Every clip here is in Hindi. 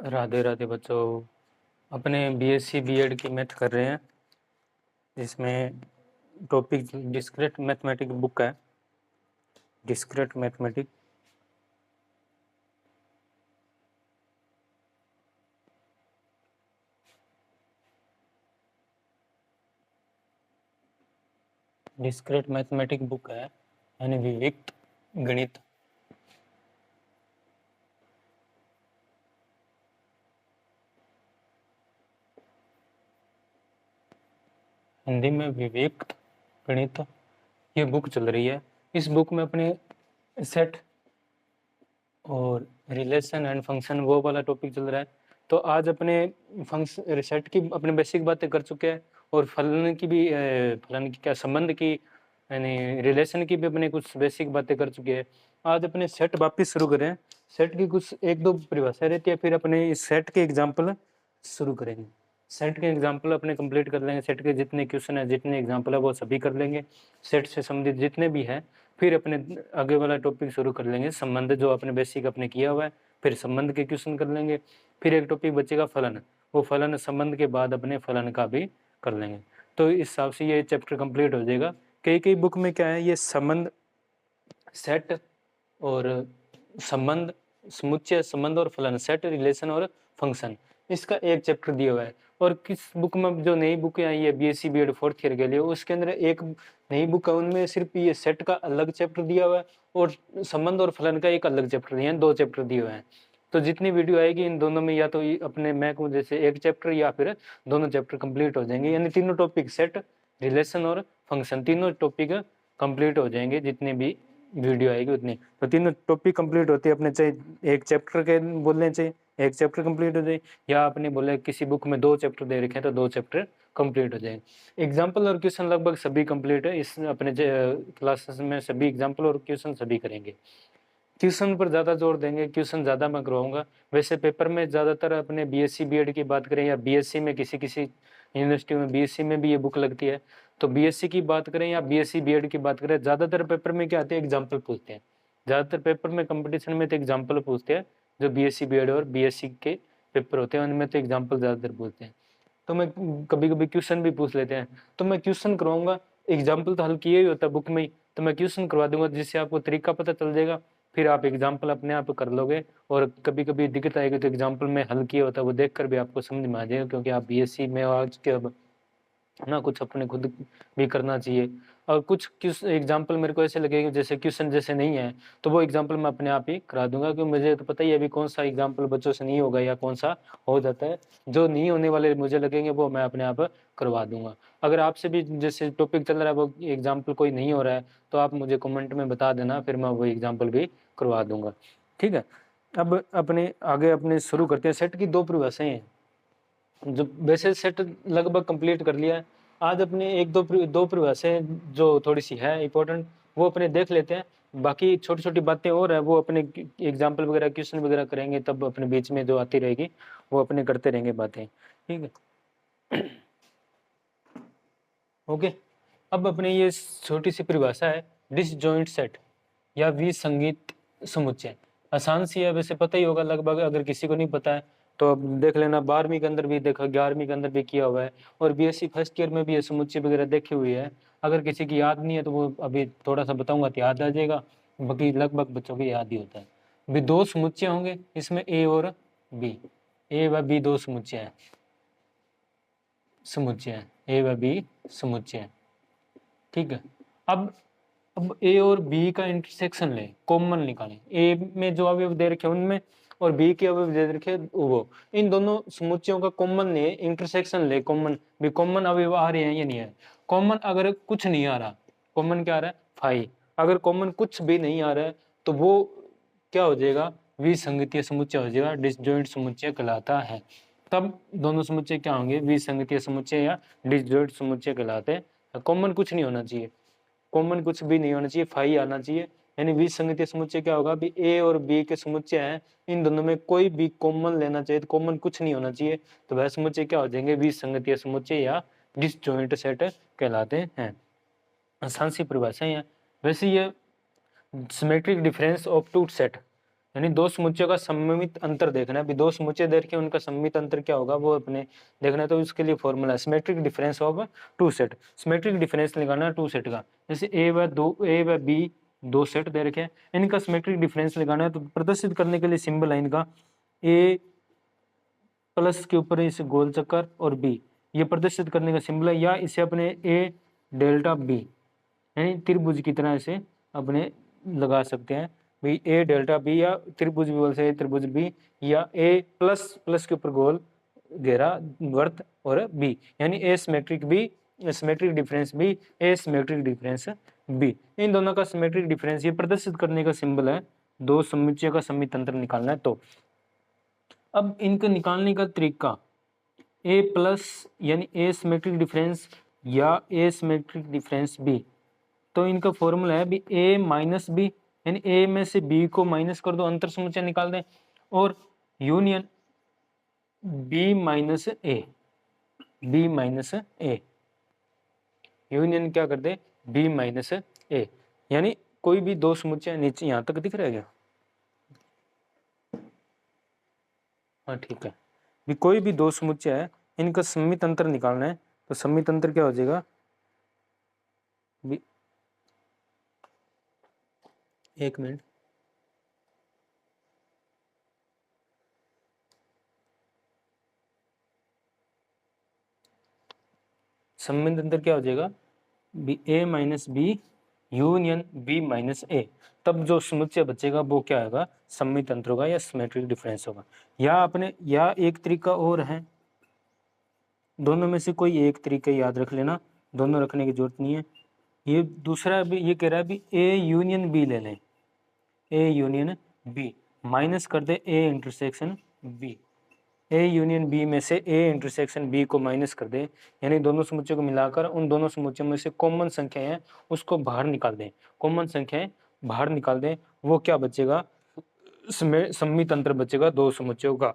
राधे राधे बच्चों। अपने बीएससी बीएड की मैथ कर रहे हैं, जिसमें टॉपिक डिस्क्रीट मैथमेटिक बुक है, discrete mathematic. Discrete mathematic book है, यानी विविक्त गणित। हिंदी में विविक्त गणित ये बुक चल रही है। इस बुक में अपने सेट और रिलेशन एंड फंक्शन वो वाला टॉपिक चल रहा है। तो आज अपने फंक्शन सेट की अपने बेसिक बातें कर चुके हैं, और फलन की भी फलन की क्या संबंध की यानी रिलेशन की भी अपने कुछ बेसिक बातें कर चुके हैं। आज अपने सेट वापिस शुरू करें। सेट की कुछ एक दो परिभाषा रहती है, फिर अपने इस सेट के एग्जाम्पल शुरू करेंगे। सेट के एग्जाम्पल अपने कंप्लीट कर लेंगे। सेट के जितने क्वेश्चन है, जितने एग्जाम्पल है, वो सभी कर लेंगे। सेट से संबंधित जितने भी हैं, फिर अपने आगे वाला टॉपिक शुरू कर लेंगे संबंध, जो अपने बेसिक अपने किया हुआ है। फिर संबंध के क्वेश्चन कर लेंगे। फिर एक टॉपिक बचेगा फलन, वो फलन संबंध के बाद अपने फलन का भी कर लेंगे। तो इस हिसाब से ये चैप्टर कंप्लीट हो जाएगा। कई कई बुक में क्या है, ये संबंध, सेट और संबंध, समुच्चय, संबंध और फलन, सेट, रिलेशन और फंक्शन, इसका एक चैप्टर दिया हुआ है। और किस बुक में जो नई बुक आई है बीएससी बीएड फोर्थ ईयर के लिए, उसके अंदर एक नई बुक है, उनमें सिर्फ ये सेट का अलग चैप्टर दिया हुआ है और संबंध और फलन का एक अलग चैप्टर दिया है, दो चैप्टर दिए हुए हैं। तो जितनी वीडियो आएगी इन दोनों में या तो अपने मैं कहूँ जैसे एक चैप्टर या फिर दोनों चैप्टर कंप्लीट हो जाएंगे, यानी तीनों टॉपिक सेट, रिलेशन और फंक्शन तीनों टॉपिक कंप्लीट हो जाएंगे। जितने भी वीडियो आएगी उतनी, तो तीनों टॉपिक कंप्लीट होती है अपने, चाहे एक चैप्टर के बोलने चाहिए एक चैप्टर कंप्लीट हो जाए, या आपने बोले किसी बुक में दो चैप्टर दे रखे हैं तो दो चैप्टर कंप्लीट हो जाए। एग्जाम्पल और क्वेश्चन लगभग सभी कंप्लीट है इस अपने क्लासेस में, सभी एग्जाम्पल और क्वेश्चन सभी करेंगे। क्वेश्चन पर ज़्यादा जोर देंगे, क्वेश्चन ज़्यादा मैं करवाऊंगा। वैसे पेपर में ज़्यादातर अपने बीएससी बीएड की बात करें या बीएससी में किसी किसी यूनिवर्सिटी में बीएससी में भी ये बुक लगती है, तो बीएससी की बात करें या बीएससी बीएड की बात करें, ज़्यादातर पेपर में क्या आते हैं, एग्जाम्पल पूछते हैं। ज़्यादातर पेपर में कंपटीशन में तो एग्जाम्पल पूछते हैं, जो बीएससी बीएड और बीएससी के पेपर होते हैं उनमें तो एग्जाम्पल ज़्यादातर पूछते हैं। तो मैं कभी कभी क्वेश्चन भी पूछ लेते हैं, तो मैं क्वेश्चन करवाऊंगा। एग्जाम्पल तो हल किया ही होता है बुक में ही, तो मैं क्वेश्चन करवा दूंगा जिससे आपको तरीका पता चल जाएगा। फिर आप एग्जाम्पल अपने आप कर लोगे, और कभी कभी दिक्कत आएगी तो एग्जाम्पल में हल किया होता है वो देखकर भी आपको समझ में आ जाएगा, क्योंकि आप बीएससी में आज के अब ना कुछ अपने खुद भी करना चाहिए। और कुछ एग्जाम्पल मेरे को ऐसे लगेगा जैसे क्वेश्चन जैसे नहीं है, तो वो एग्जाम्पल मैं अपने आप ही करा दूंगा, क्योंकि मुझे तो पता ही है अभी कौन सा एग्जाम्पल बच्चों से नहीं होगा या कौन सा हो जाता है। जो नहीं होने वाले मुझे लगेंगे वो मैं अपने आप करवा दूंगा। अगर आपसे भी जैसे टॉपिक चल रहा है वो एग्जाम्पल कोई नहीं हो रहा है, तो आप मुझे कमेंट में बता देना, फिर मैं वो एग्जाम्पल भी करवा दूंगा। ठीक है, अब अपने आगे अपने शुरू करते हैं। सेट की दो परिभाषाएं हैं, जो वैसे सेट लगभग कंप्लीट कर लिया है। आज अपने एक दो परिभाषाएं जो थोड़ी सी है इंपॉर्टेंट, वो अपने देख लेते हैं। बाकी छोटी छोटी बातें और है वो अपने एग्जाम्पल वगैरह क्वेश्चन वगैरह करेंगे, तब अपने बीच में जो आती रहेगी वो अपने करते रहेंगे बातें। ठीक है, ओके। अब अपने ये छोटी सी परिभाषा है डिसजॉइंट सेट या विसंगत समुच्चय। आसान सी है, वैसे पता ही होगा लगभग, अगर किसी को नहीं पता है तो अब देख लेना। 12वीं के अंदर भी देखा, 11वीं के अंदर भी किया हुआ है, और बीएससी फर्स्ट ईयर में भी ये समुच्चय वगैरह देखी हुई है। अगर किसी की याद नहीं है तो वो अभी थोड़ा सा बताऊंगा तो याद आ जाएगा, बाकी लगभग बच्चों को याद ही होता है। अभी दो समुच्चय होंगे इसमें, ए और बी, ए व बी दो समुच्चय है, ए व बी समुच्चय है। ठीक है, अब ए और बी का इंटरसेक्शन ले, कॉमन निकालें। ए में जो अवयव दे रखे उनमें, और बी के अवयव दे रखे वो, इन दोनों समुच्चयों का कॉमन ले, इंटरसेक्शन ले। कॉमन भी, कॉमन अवयव आ रहे हैं या नहीं है। कॉमन अगर कुछ नहीं आ रहा, कॉमन क्या आ रहा है, फाई। अगर कॉमन कुछ भी नहीं आ रहा है तो वो क्या हो जाएगा, विसंगतीय समुच्चय हो जाएगा, डिसजॉइंट समुच्चय कहलाता है। तब दोनों समुच्चय क्या होंगे, विसंगतीय समुच्चय या डिसजॉइंट समुच्चय कहलाते हैं। कॉमन कुछ नहीं होना चाहिए, कॉमन कुछ भी नहीं होना चाहिए, फाई आना चाहिए। यानी विसंगतीय समुच्चय क्या होगा, भी ए और बी के समुच्चय हैं, इन दोनों में कोई भी कॉमन लेना चाहिए, तो कॉमन कुछ नहीं होना चाहिए, तो वह समुच्चय क्या हो जाएंगे, विसंगतीय समुच्चय या डिसजॉइंट सेट कहलाते हैं। आसान सी परिभाषा है। वैसे ये symmetric difference of two set, यानी दो समुच्चयों का सममित अंतर देखना है। अभी दो समुच्चय देख के उनका सममित अंतर क्या होगा वो अपने देखना है। तो इसके लिए formula symmetric difference of two set. Symmetric difference निकालना है टू सेट का। जैसे ए व बी दो सेट दे रखे हैं, इनका सिमेट्रिक डिफरेंस निकालना है। तो प्रदर्शित करने के लिए सिंबल है इनका ए प्लस के ऊपर इस गोल चक्कर और बी, ये प्रदर्शित करने का सिंबल है। या इसे अपने ए डेल्टा बी यानी त्रिभुज की तरह इसे अपने लगा सकते हैं भाई, ए डेल्टा बी या त्रिभुज भी बोल सकते त्रिभुज बी, या ए प्लस के ऊपर गोल घेरा वर्त और बी, यानी A symmetric B symmetric difference B, A symmetric difference B. इन दोनों का सिमेट्रिक डिफरेंस ये प्रदर्शित करने का सिंबल है। दो समुच्चयों का सममित अंतर निकालना है। तो अब इनको निकालने का तरीका ए प्लस यानी ए सिमेट्रिक डिफरेंस या ए सिमेट्रिक डिफरेंस बी, तो इनका फॉर्मूला है भी ए माइनस बी, यानी ए में से बी को माइनस कर दो, अंतर समुच्चय निकाल दें, और यूनियन बी माइनस ए, बी माइनस ए, यूनियन क्या कर दे बी माइनस ए, यानी कोई भी दो समुच्चय नीचे यहां तक दिख रहा है क्या? हाँ ठीक है, भी कोई भी दो समुच्चय है इनका सममित अंतर निकालना है। तो सममित अंतर क्या हो जाएगा, एक मिनट, सममित अंतर क्या हो जाएगा B A minus B union B minus A. तब जो समुच्चय बचेगा वो क्या होगा, सममित अंतर होगा या सिमेट्रिक डिफरेंस होगा। या एक तरीका और है, दोनों में से कोई एक तरीका याद रख लेना, दोनों रखने की जरूरत नहीं है। ये दूसरा भी ये कह रहा है भी ए यूनियन बी ले लें, ए यूनियन बी माइनस कर दे A intersection B, A union B में से ए इंटरसेक्शन बी को माइनस कर दे, यानी दोनों समुच्चयों को मिलाकर उन दोनों समुच्चयों में से कॉमन संख्याएं हैं उसको बाहर निकाल दें, कॉमन संख्याएं बाहर निकाल दें, वो क्या बचेगा, सममित अंतर बचेगा दो समुच्चयों का।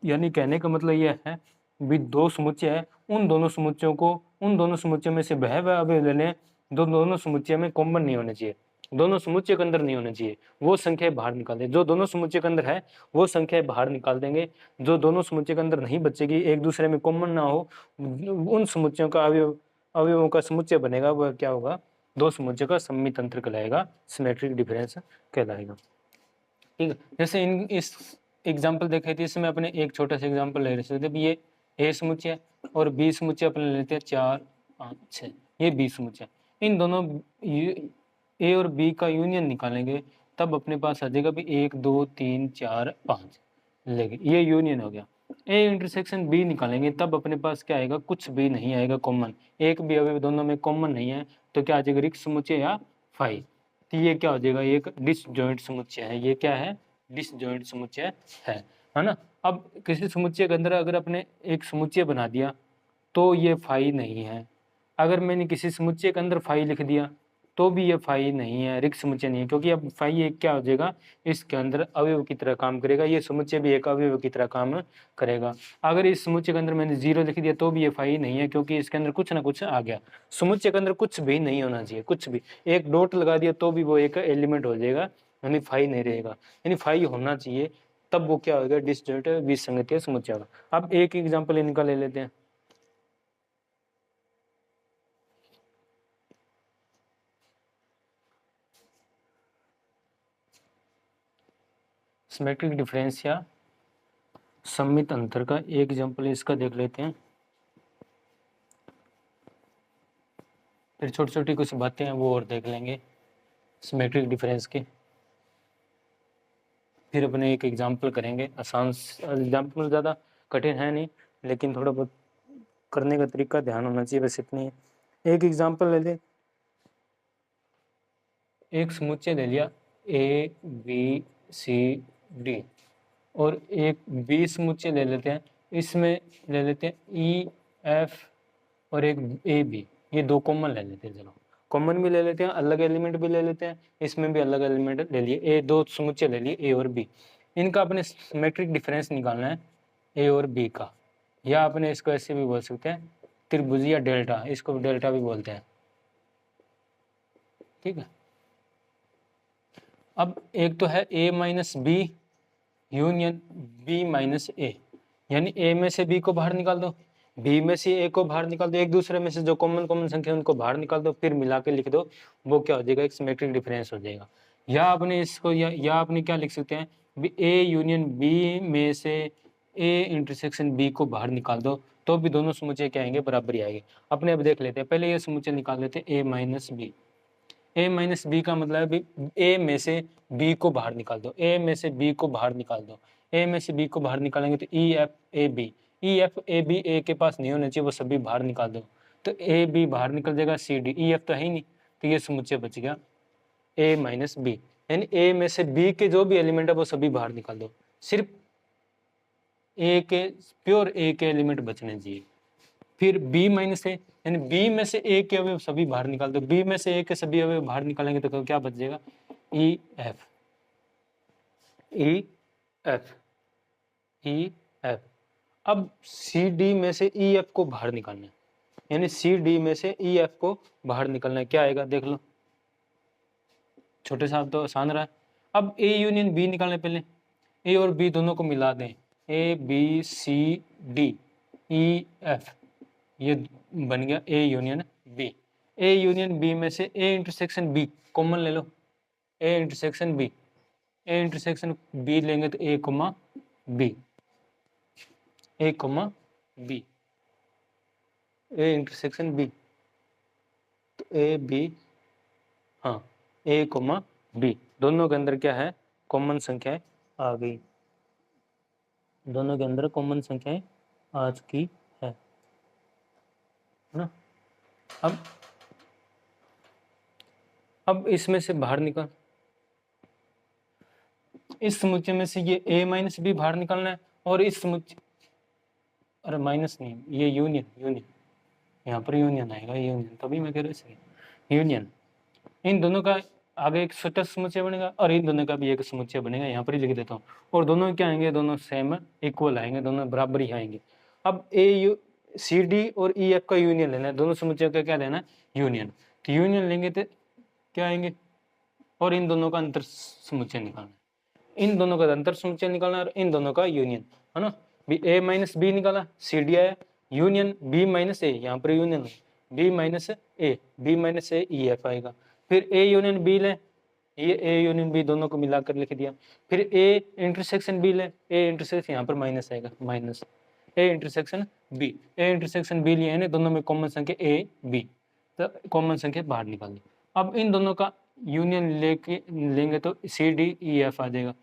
यानी कहने का मतलब यह है भी दो समुच्चय है, उन दोनों समुच्चयों में से वह अवयव ले लें दो दोनों समुच्चय में कॉमन नहीं होने चाहिए, दोनों समुच्चय के अंदर नहीं होने चाहिए, वो संख्या बाहर निकाल दें। जो दोनों समुच्चय के अंदर है वो संख्या बाहर निकाल देंगे, जो दोनों समुच्चय के अंदर नहीं बचेगी, एक दूसरे में कॉमन ना हो, उन समुच्चयों का अवयवों का समुच्चय बनेगा, वह क्या होगा, दो समुच्चय का सममित अंतर कहलाएगा, सिमेट्रिक डिफरेंस कहलाएगा। ठीक है, जैसे इस एग्जाम्पल देखे थे, इसमें अपने एक छोटा सा एग्जाम्पल ले रहे थे, ये ए समुच्चय और बी समुच्चय अपने लेते हैं 4 5 6, ये बी समुच्चय, इन दोनों ए और बी का यूनियन निकालेंगे तब अपने पास आ जाएगा भी 1 2 3 4 5, लेकिन ये यूनियन हो गया। ए इंटरसेक्शन बी निकालेंगे तब अपने पास क्या आएगा, कुछ भी नहीं आएगा कॉमन, एक भी अवयव दोनों में कॉमन नहीं है, तो क्या आ जाएगा, रिक्त समुच्चय या फाई। तो ये क्या हो जाएगा, एक डिसजॉइंट समुच्चय है, ये क्या है, डिसजॉइंट समुच्चय है ना। अब किसी समुच्चय के अंदर अगर अपने एक समुच्चय बना दिया तो ये फाई नहीं है, अगर मैंने किसी समुच्चय के अंदर फाई लिख दिया तो भी ये फाई नहीं है, रिक्त समुच्चय नहीं है, क्योंकि अब फाई एक क्या हो जाएगा, इसके अंदर अवयव की तरह काम करेगा, ये समुच्चय भी एक अवयव की तरह काम करेगा। अगर इस समुच्चय के अंदर मैंने 0 लिख दिया तो भी ये फाई नहीं है, क्योंकि इसके अंदर कुछ ना कुछ आ गया। समुच्चय के अंदर कुछ भी नहीं होना चाहिए, कुछ भी, एक डॉट लगा दिया तो भी वो एक एलिमेंट हो जाएगा, यानी फाई नहीं रहेगा, यानी फाई होना चाहिए, तब वो क्या होगा, डिसजॉइंट विसंगतीय समुच्चय होगा। अब एक एग्जाम्पल इनका ले लेते हैं, सिमेट्रिक डिफरेंस या सममित अंतर का एक एग्जाम्पल इसका देख लेते हैं, फिर छोटी छोटी कुछ बातें हैं वो और देख लेंगे सिमेट्रिक डिफरेंस की, फिर अपने एक एग्जाम्पल करेंगे। आसान एग्जाम्पल ज़्यादा कठिन है नहीं, लेकिन थोड़ा बहुत करने का तरीका ध्यान होना चाहिए, बस इतनी है। एक एग्जाम्पल ले ले, एक समुच्चय ले लिया ए बी सी डी, और एक बी समुच्चय ले लेते हैं, इसमें ले लेते हैं ई एफ और एक ए बी, ये दो कॉमन ले लेते हैं, चलो कॉमन भी ले लेते हैं, अलग एलिमेंट भी ले लेते हैं, इसमें भी अलग एलिमेंट ले लिए, ए दो समुच्चय ले लिए ए और बी, इनका अपने सिमेट्रिक डिफरेंस निकालना है ए और बी का, या अपने इसको ऐसे भी बोल सकते हैं त्रिभुज या डेल्टा, इसको डेल्टा भी बोलते हैं, ठीक है। अब एक तो है a minus B union b minus A, यानी a में से b को बाहर निकाल दो, b में से a को बाहर निकाल दो, एक दूसरे में से जो कॉमन संख्या उनको बाहर निकाल दो, फिर मिला के लिख दो, वो क्या हो जाएगा, एक सिमेट्रिक डिफरेंस हो जाएगा। या आपने इसको या आपने क्या लिख सकते हैं, a यूनियन b में से a इंटरसेक्शन b को बाहर निकाल दो, तो भी दोनों समुच्चय क्या आएंगे, बराबर ही आएंगे। अपने अब देख लेते हैं, पहले ये समुच्चय निकाल लेते हैं a minus B. a minus B का मतलब है a में से b को बाहर निकाल दो, a में से b को बाहर निकाल दो, a में से b को बाहर निकालेंगे तो E F A B a के पास नहीं होना चाहिए, वो सभी बाहर निकाल दो, तो a b बाहर निकल जाएगा, सी डी ई एफ तो है ही नहीं, तो ये समुच्चय बच गया a माइनस बी, यानी a में से b के जो भी एलिमेंट है वो सभी बाहर निकाल दो, सिर्फ a के प्योर a के एलिमेंट बचने चाहिए। फिर b माइनस ए, यानी b में से a के अवयव सभी बाहर निकाल दो, b में से a के सभी अवयव बाहर निकालेंगे तो क्या बच जाएगा, ई एफ। अब सी डी में से ई एफ को बाहर निकालना है, यानी सी डी में से ई एफ को बाहर निकालना है, क्या आएगा देख लो, छोटे साहब तो आसान रहा है। अब ए यूनियन बी निकालने, पहले ए और बी दोनों को मिला दें, A B C D E F, ये बन गया A union B. A union B में से ए इंटरसेक्शन बी कॉमन ले लो, A intersection B, A intersection B लेंगे तो A comma B, A comma B, A intersection B, तो ए बी, हाँ ए कोमा बी, दोनों के अंदर क्या है, कॉमन संख्याएं आ गई, दोनों के अंदर कॉमन संख्याएं आ चुकी है ना। अब इसमें से बाहर निकाल, इस समुच्चय में से ये a माइनस बी बाहर निकालना है, और इस समुच्चय, अरे माइनस नहीं, ये यूनियन यहाँ पर यूनियन आएगा, यूनियन तभी मैं कह रहा हूँ यूनियन, इन दोनों का आगे एक स्वतः समुच्चय बनेगा और इन दोनों का भी एक समुच्चय बनेगा, यहाँ पर ही लिख देता हूँ, और दोनों क्या आएंगे, दोनों सेम इक्वल आएंगे, दोनों बराबर ही आएंगे। अब सी डी और ई एफ का यूनियन लेना है, दोनों समुच्चय का क्या लेना है, यूनियन, तो यूनियन लेंगे तो क्या आएंगे, और इन दोनों का अंतर समुच्चय निकालना है, इन दोनों का अंतर समुच्चय निकालना है, और इन दोनों का यूनियन, है ना। भी a माइनस बी निकाला, सी डी आया, यूनियन b माइनस ए, यहाँ पर यूनियन b माइनस ए, बी माइनस ए ई एफ आएगा। फिर a यूनियन b ले, ये a यूनियन b दोनों को मिलाकर लिख दिया। फिर a इंटरसेक्शन b ले, a इंटरसेक्शन यहाँ पर माइनस आएगा, minus a intersection b, a intersection b लिए है, दोनों में कॉमन संख्या a b, तो कॉमन संख्या बाहर निकाल दी। अब इन दोनों का यूनियन लेंगे तो सी डी ई एफ आ जाएगा,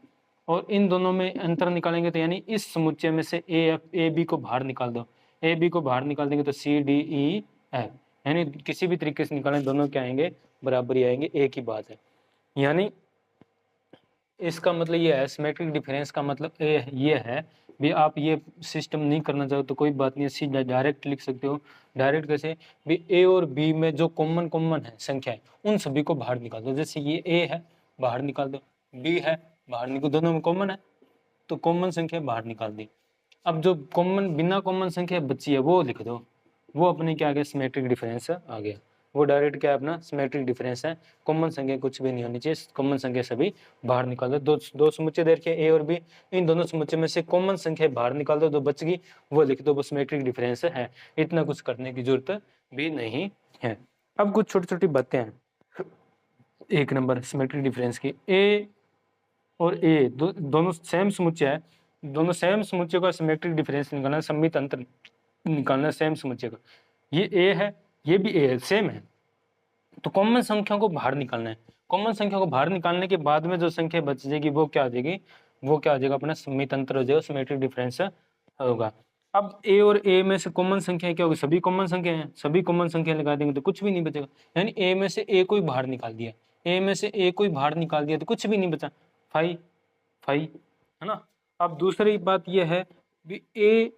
और इन दोनों में अंतर निकालेंगे तो यानी इस समुच्चय में से ए बी को बाहर निकाल दो, ए बी को बाहर निकाल देंगे तो सी डी ई एफ, यानी किसी भी तरीके से निकालें दोनों क्या आएंगे, बराबर ही आएंगे, एक ही बात है। यानी इसका मतलब ये है, सिमेट्रिक डिफरेंस का मतलब ये है भी, आप ये सिस्टम नहीं करना चाहो तो कोई बात नहीं, सीधा डायरेक्ट लिख सकते हो। डायरेक्ट कैसे भी, ए और बी में जो कॉमन है संख्या है उन सभी को बाहर निकाल दो, जैसे ये ए है बाहर निकाल दो, बी है बाहर निकाल, दोनों में कॉमन है तो कॉमन संख्या बाहर निकाल दी। अब जो कॉमन बिना कॉमन संख्या बची है वो लिख दो, वो अपने क्या आ गया, सिमेट्रिक डिफरेंस आ गया, वो डायरेक्ट क्या है अपना सिमेट्रिक डिफरेंस है, कॉमन संख्या कुछ भी नहीं होनी चाहिए, कॉमन संख्या सभी बाहर निकाल दो। दो समुच्चय दे रखे ए और बी, इन दोनों समुच्चय में से कॉमन संख्या बाहर निकाल दो, जो बच गई वो लिख दो, वो सिमेट्रिक डिफरेंस है, इतना कुछ करने की जरूरत भी नहीं है। अब कुछ छोटी छोटी बातें हैं, एक नंबर सिमेट्रिक डिफरेंस की, ए और ए दोनों सेम समुच्चय है, दोनों सेम समुच्चय का सिमेट्रिक डिफरेंस निकालना, सम्मित अंतर निकालना सेम समुच्चय का, ये ए है ये भी ए है, सेम है, तो कॉमन संख्या को बाहर निकालना है। कॉमन संख्या को बाहर निकालने के बाद में जो संख्या बच जाएगी वो क्या आ जाएगी, वो क्या आ जाएगा, अपना सम्मित अंतर हो जाएगा, सिमेट्रिक डिफरेंस होगा। अब ए और ए में से कॉमन संख्या क्या होगी, सभी कॉमन संख्या हैं, सभी कॉमन संख्या लगा देंगे तो कुछ भी नहीं बचेगा, यानी ए में से ए को ही बाहर निकाल दिया, ए में से ए को ही बाहर निकाल दिया तो कुछ भी नहीं बचा, फाइव फाइव, है ना। अब दूसरी बात यह है भी, A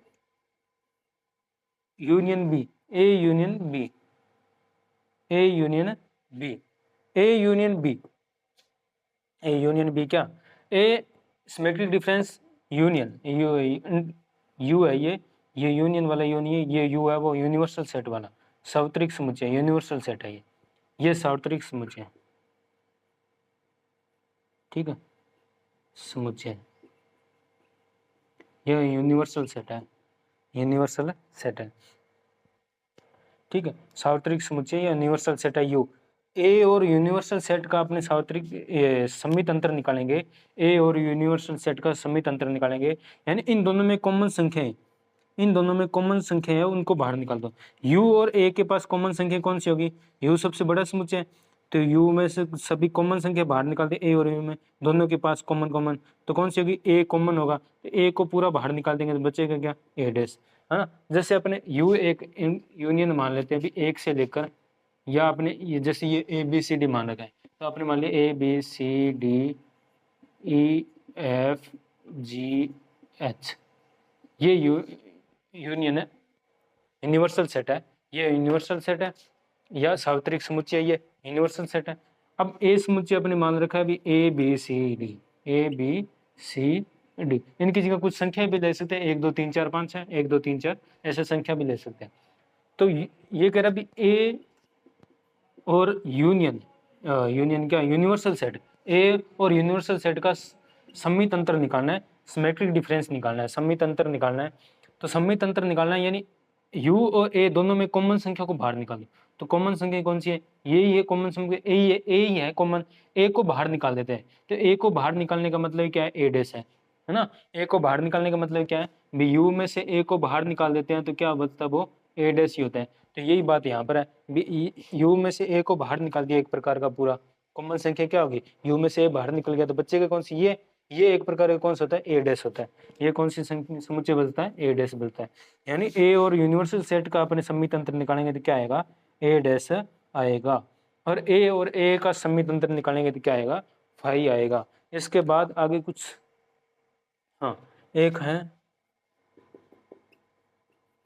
union B, A union B, A union B, A union B, A union B क्या, A symmetric difference union, U है ये यूनियन वाला यूनियन, ये यू है वो यूनिवर्सल सेट वाला, सार्वत्रिक समुच्चय यूनिवर्सल सेट है, ये सार्वत्रिक समुच्चय, ठीक है, समुच्चय, यह यूनिवर्सल सेट है, यूनिवर्सल सेट है, ठीक है। सार्वत्रिक समुच्चय या यूनिवर्सल सेट है यू। ए और यूनिवर्सल सेट का अपने सार्वत्रिक सममित अंतर निकालेंगे, ए और यूनिवर्सल सेट का सममित अंतर निकालेंगे, यानी इन दोनों में कॉमन संख्या है, इन दोनों में कॉमन संख्या है, उनको बाहर निकाल दो। u और a के पास कॉमन संख्या कौन सी होगी, u सबसे बड़ा समुच्चय है, तो u में से सभी कॉमन संख्या बाहर निकाल दे, a और u में दोनों के पास कॉमन कॉमन, तो कौन सी होगी, a कॉमन होगा, तो a को पूरा बाहर निकाल देंगे तो बचेगा क्या, a डैश, है ना। जैसे अपने u एक यूनियन मान लेते हैं अभी एक से लेकर, या अपने ये जैसे ये ए बी सी डी मान रखा है, तो अपने मान लिया A B C D E F G H, ये यूनियन है, यूनिवर्सल सेट है, ये यूनिवर्सल सेट है, या सार्वत्रिक समुच्चय ये यूनिवर्सल सेट है। अब ए समुच्चय अपने मान रखा है अभी A B C D, A B C D, इनकी जगह कुछ संख्या भी ले सकते हैं, 1 2 3 4 5 है, 1 2 3 4 ऐसे संख्या भी ले सकते हैं। तो ये कह रहा अभी ए और यूनियन, यूनियन क्या, यूनिवर्सल सेट, ए और यूनिवर्सल सेट का सममित अंतर निकालना है, सिमेट्रिक डिफरेंस निकालना है, सममित अंतर निकालना है। तो सममित अंतर निकालना है यानी u और a दोनों में कॉमन संख्या को बाहर निकालो, तो कॉमन संख्या कौन सी है, यही है कॉमन संख्या, a ही है कॉमन, a को बाहर निकाल देते हैं, तो a को बाहर निकालने का मतलब क्या है, a डैश है ना। a को बाहर निकालने का मतलब क्या है, भी u में से a को बाहर निकाल देते हैं तो क्या बचता है, वो a डैश ही होता है। तो यही बात यहाँ पर है, भी u में से a को बाहर निकाल दिया, एक प्रकार का पूरा कॉमन संख्या क्या होगी, u में से a बाहर निकल गया तो बच्चे कौन सी, ये एक प्रकार का कौन सा होता है, ए डैश होता है। ये कौन सी समुच्चय बचता है, ए डैश बचता है। यानी ए और यूनिवर्सल सेट का अपने सममित अंतर निकालेंगे तो क्या आएगा, ए डैश आएगा, और ए और ए का सममित अंतर निकालेंगे तो क्या आएगा, फाई आएगा। इसके बाद आगे कुछ, हाँ एक है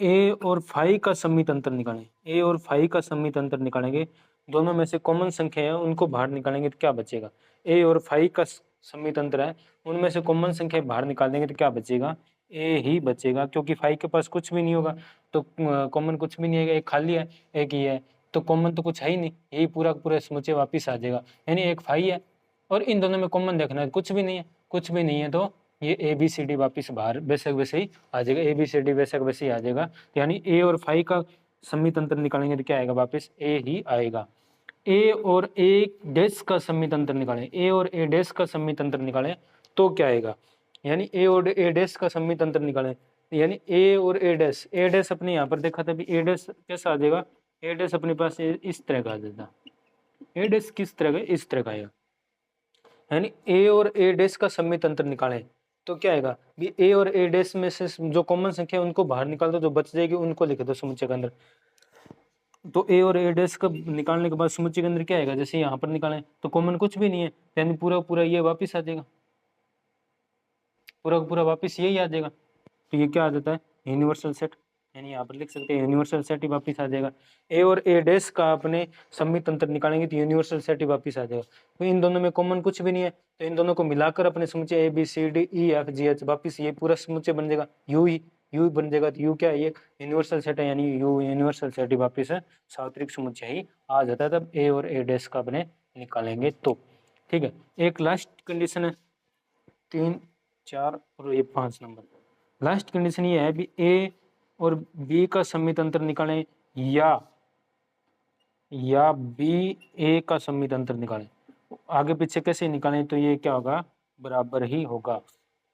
ए और फाई का सममित अंतर निकालें, ए और फाई का सममित अंतर निकालेंगे, दोनों में से कॉमन संख्या है उनको बाहर निकालेंगे तो क्या बचेगा, ए और फाई का सममित अंतर है, उनमें से कॉमन संख्या बाहर निकाल देंगे तो क्या बचेगा, ए ही बचेगा, क्योंकि फाई के पास कुछ भी नहीं होगा, तो कॉमन कुछ भी नहीं है, एक खाली है, एक ही है, तो कॉमन तो कुछ है ही नहीं, यही पूरा पूरा समुच्चय वापिस आ जाएगा, यानी एक फाई है, और इन दोनों में कॉमन देखना है, कुछ भी नहीं है, कुछ भी नहीं है, तो ये ए बी सी डी वापिस बाहर बेशक वैसे ही आ जाएगा, ए बी सी डी बेशक वैसे ही आ जाएगा, तो यानी ए और फाई का सममित अंतर निकालेंगे तो क्या आएगा, वापस ए ही आएगा। ए और ए डैश का सममित अंतर निकालें, ए और ए डैश का सममित अंतर निकालें तो क्या आएगा, यानी ए और ए डैश का सममित अंतर निकालें, यानी ए और ए डैश अपने यहाँ पर देखा था, ए डैश कैसा आ जाएगा, ए डैश अपने पास इस तरह का आ जाता, ए डैश किस तरह का, इस तरह का आएगा, यानी ए और ए डैश का सममित अंतर निकालें तो क्या आएगा, भी ए और ए डैश में से जो कॉमन संख्या है उनको बाहर निकाल दो, जो बच जाएगी उनको लिख दो समुच्चय के अंदर। तो ए और ए डैश का निकालने के बाद समुच्चय के अंदर क्या आएगा, जैसे यहाँ पर निकालें तो कॉमन कुछ भी नहीं है, यानी पूरा पूरा ये वापिस आ जाएगा, पूरा पूरा वापिस यही आ जाएगा, तो ये क्या आ जाता है, यूनिवर्सल सेट, यानी यहाँ पर लिख सकते हैं यूनिवर्सल सेट ही वापिस आ जाएगा। ए और ए डैश का अपने सममित अंतर निकालेंगे तो यूनिवर्सल सेट ही वापिस आ जाएगा, तो इन दोनों में कॉमन कुछ भी नहीं है, तो इन दोनों को मिलाकर अपने समुच्चय A B C D E F G H वापिस ये पूरा समुच्चय बन जाएगा, यू बन जाएगा, तो यू क्या है, ये यूनिवर्सल सेट है, यानी यू यूनिवर्सल सेट ही वापिस है सार्वत्रिक समुच्चय ही आ जाता है, तब ए और ए डैश का अपने निकालेंगे तो, ठीक है। एक लास्ट कंडीशन है, 3 4 और ये 5 नंबर, लास्ट कंडीशन ये है भी ए और बी का सममित अंतर निकालें, या बी ए का सममित अंतर निकालें, आगे पीछे कैसे निकालें, तो ये क्या होगा, बराबर ही होगा,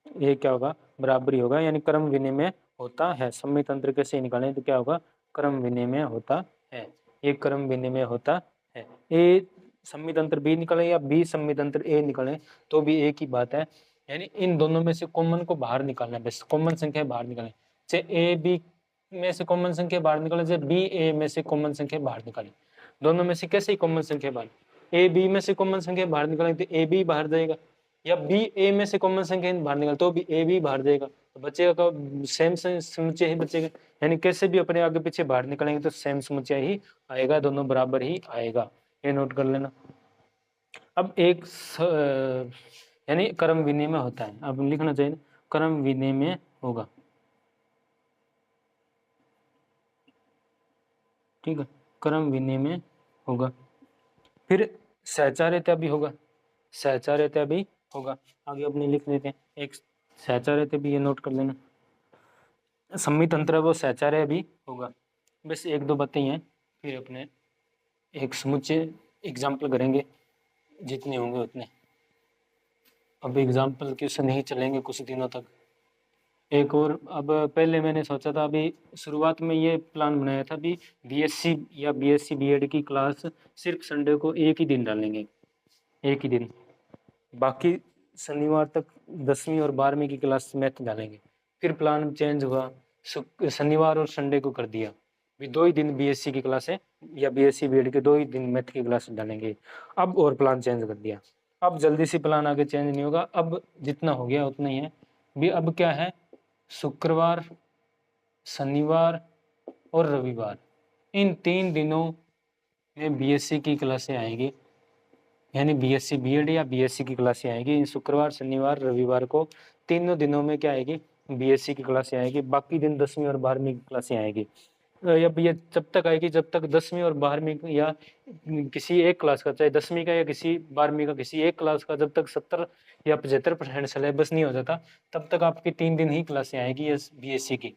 ये क्या होगा, बराबर ही होगा, यानी क्रम विनिमय होता है, सममित अंतर कैसे निकालें तो क्या होगा, क्रम विनिमय होता है, ये क्रम विनिमय होता है। ए सममित अंतर बी निकालें या बी सममित अंतर ए निकालें तो भी एक ही बात है, यानी इन दोनों में से कॉमन को बाहर निकालना है, बस कॉमन संख्या बाहर निकालें, चाहे ए बी में से कॉमन संख्या बाहर निकालें, चाहे बी ए में से कॉमन संख्या बाहर निकालें, दोनों में से कैसे ही कॉमन संख्या बाहर, ए बी में से कॉमन संख्या बाहर निकालें तो ए बी बाहर जाएगा, या बी ए में से कॉमन संख्या बाहर निकाल तो भी ए बी बाहर जाएगा, तो बचेगा का सेम समुच्चय ही बचेगा, यानी कैसे भी अपने आगे पीछे बाहर निकलेंगे तो सेम समुच्चय ही आएगा, दोनों बराबर ही आएगा, ये नोट कर लेना। अब एक यानी क्रम विनिमय होता है, अब लिखना चाहिए क्रम विनिमय होगा, ठीक है, क्रम विनिमय होगा। फिर सहचार्यता भी होगा, सहचार्यता भी होगा। आगे अपने लिख लेते हैं, एक सहचार्य थे भी, ये नोट कर लेना, सम्मित अंतराल वो सहचार्य भी होगा। बस एक दो बातें हैं, फिर अपने एक समुच्चय एग्जाम्पल करेंगे, जितने होंगे उतने। अब एग्जाम्पल क्वेश्चन नहीं चलेंगे कुछ दिनों तक। एक और, अब पहले मैंने सोचा था, अभी शुरुआत में ये प्लान बनाया था भी बीएससी या बीएससी बीएड की क्लास सिर्फ संडे को एक ही दिन डालेंगे, एक ही दिन, बाकी शनिवार तक 10वीं और 12वीं की क्लास मैथ डालेंगे। फिर प्लान चेंज हुआ, शनिवार और संडे को कर दिया, भी 2 ही दिन बीएससी की क्लास है या बीएससी बीएड के 2 ही दिन मैथ की क्लास डालेंगे। अब और प्लान चेंज कर दिया, अब जल्दी से प्लान आगे चेंज नहीं होगा, अब जितना हो गया उतना ही है भी। अब क्या है, शुक्रवार, शनिवार और रविवार, इन 3 दिनों में बीएससी की क्लासें आएगी, यानी बीएससी बीएड या बीएससी की क्लासें आएगी। इन शुक्रवार, शनिवार, रविवार को तीनों दिनों में क्या आएगी, बीएससी की क्लासें आएगी। बाकी दिन 10वीं और 12वीं की क्लासें आएगी। अब ये जब तक आएगी जब तक 10वीं और 12वीं या किसी एक क्लास का, चाहे 10वीं का या किसी 12वीं का किसी एक क्लास का, जब तक 70 या 75% सिलेबस नहीं हो जाता, तब तक आपकी 3 दिन ही क्लासें आएगी इस बीएससी की।